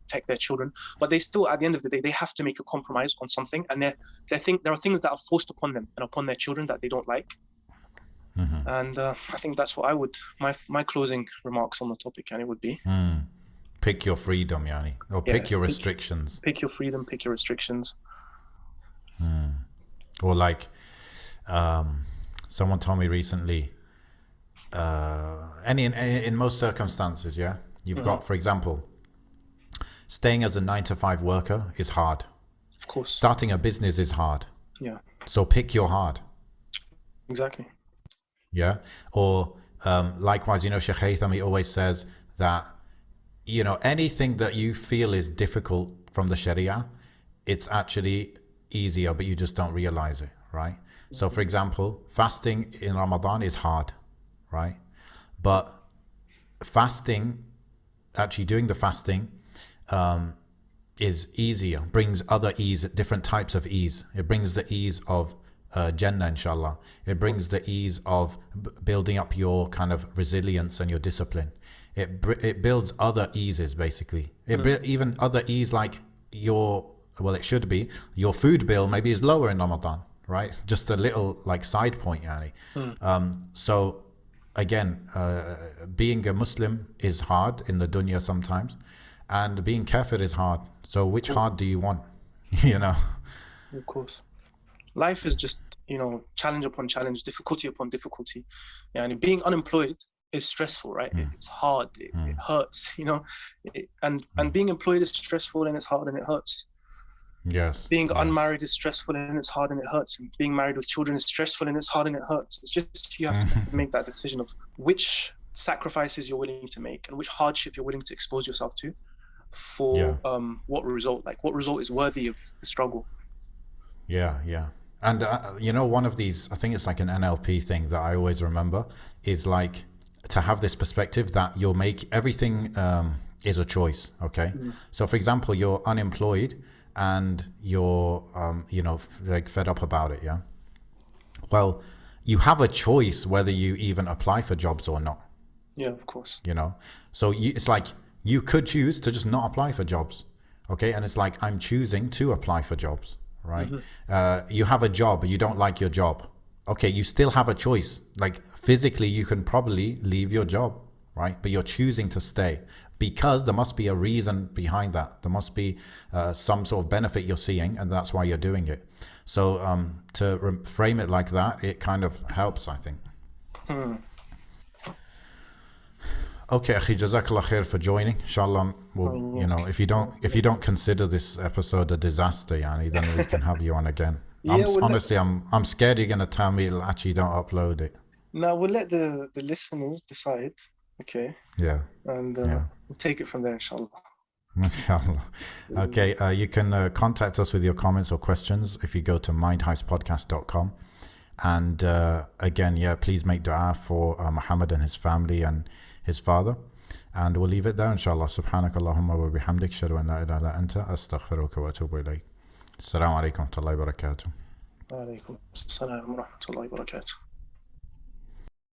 protect their children. But they still, at the end of the day, they have to make a compromise on something. And they think there are things that are forced upon them and upon their children that they don't like. And I think that's what I would, my closing remarks on the topic, and it would be. Pick your freedom, yani, or pick your restrictions. Pick your freedom, pick your restrictions. Or like, someone told me recently, in most circumstances, yeah, you've got, for example, staying as a 9-to-5 worker is hard. Of course. Starting a business is hard. Yeah. So pick your hard. Exactly. Yeah. Or likewise, you know, Sheikh Haythami always says that, you know, anything that you feel is difficult from the Sharia, it's actually easier, but you just don't realize it, right? So for example, fasting in Ramadan is hard, right? But fasting, actually doing the fasting, is easier, brings other ease, different types of ease. It brings the ease of Jannah, inshallah. It brings the ease of building up your kind of resilience and your discipline. It builds other eases, basically. Even other ease, like it should be, your food bill maybe is lower in Ramadan, right? Just a little like side point, yani. So again, being a Muslim is hard in the dunya sometimes, and being kafir is hard. So which hard do you want? You know? Of course. Life is just, challenge upon challenge, difficulty upon difficulty. And being unemployed is stressful, right? It's hard, it hurts, and being employed is stressful and it's hard and it hurts. Yes. Being unmarried is stressful and it's hard and it hurts. And being married with children is stressful and it's hard and it hurts. It's just, you have to make that decision of which sacrifices you're willing to make and which hardship you're willing to expose yourself to for what result. Like, what result is worthy of the struggle. Yeah. And one of these, I think it's like an NLP thing that I always remember, is like to have this perspective that you'll make everything is a choice. Okay. So for example, you're unemployed and you're like fed up about it. Yeah. Well, you have a choice whether you even apply for jobs or not. Yeah, of course. So it's like you could choose to just not apply for jobs. Okay. And it's like, I'm choosing to apply for jobs. Right. You have a job, you don't like your job. Okay, you still have a choice. Like physically, you can probably leave your job, right? But you're choosing to stay because there must be a reason behind that. There must be some sort of benefit you're seeing, and that's why you're doing it. So to frame it like that, it kind of helps, I think. Okay, Akhi, Jazakallah khair for joining. Inshallah, if you don't consider this episode a disaster, yani, then we can have you on again. Honestly, I'm scared you're gonna tell me actually don't upload it. No, we'll let the listeners decide. Okay. Yeah. And we'll take it from there, inshallah. Inshallah. Okay, you can contact us with your comments or questions if you go to mindheistpodcast.com. And again, please make dua for Mohamed and his family and his father, and we'll leave it there, inshallah. Subhanakallahumma wa bihamdik, shadu an la ilaha illa anta, astaghfiruka wa atubu ilayk. Assalamu alaikum wa rahmatullahi wa barakatuh. Wa alaikum assalam wa rahmatullahi wa barakatuh.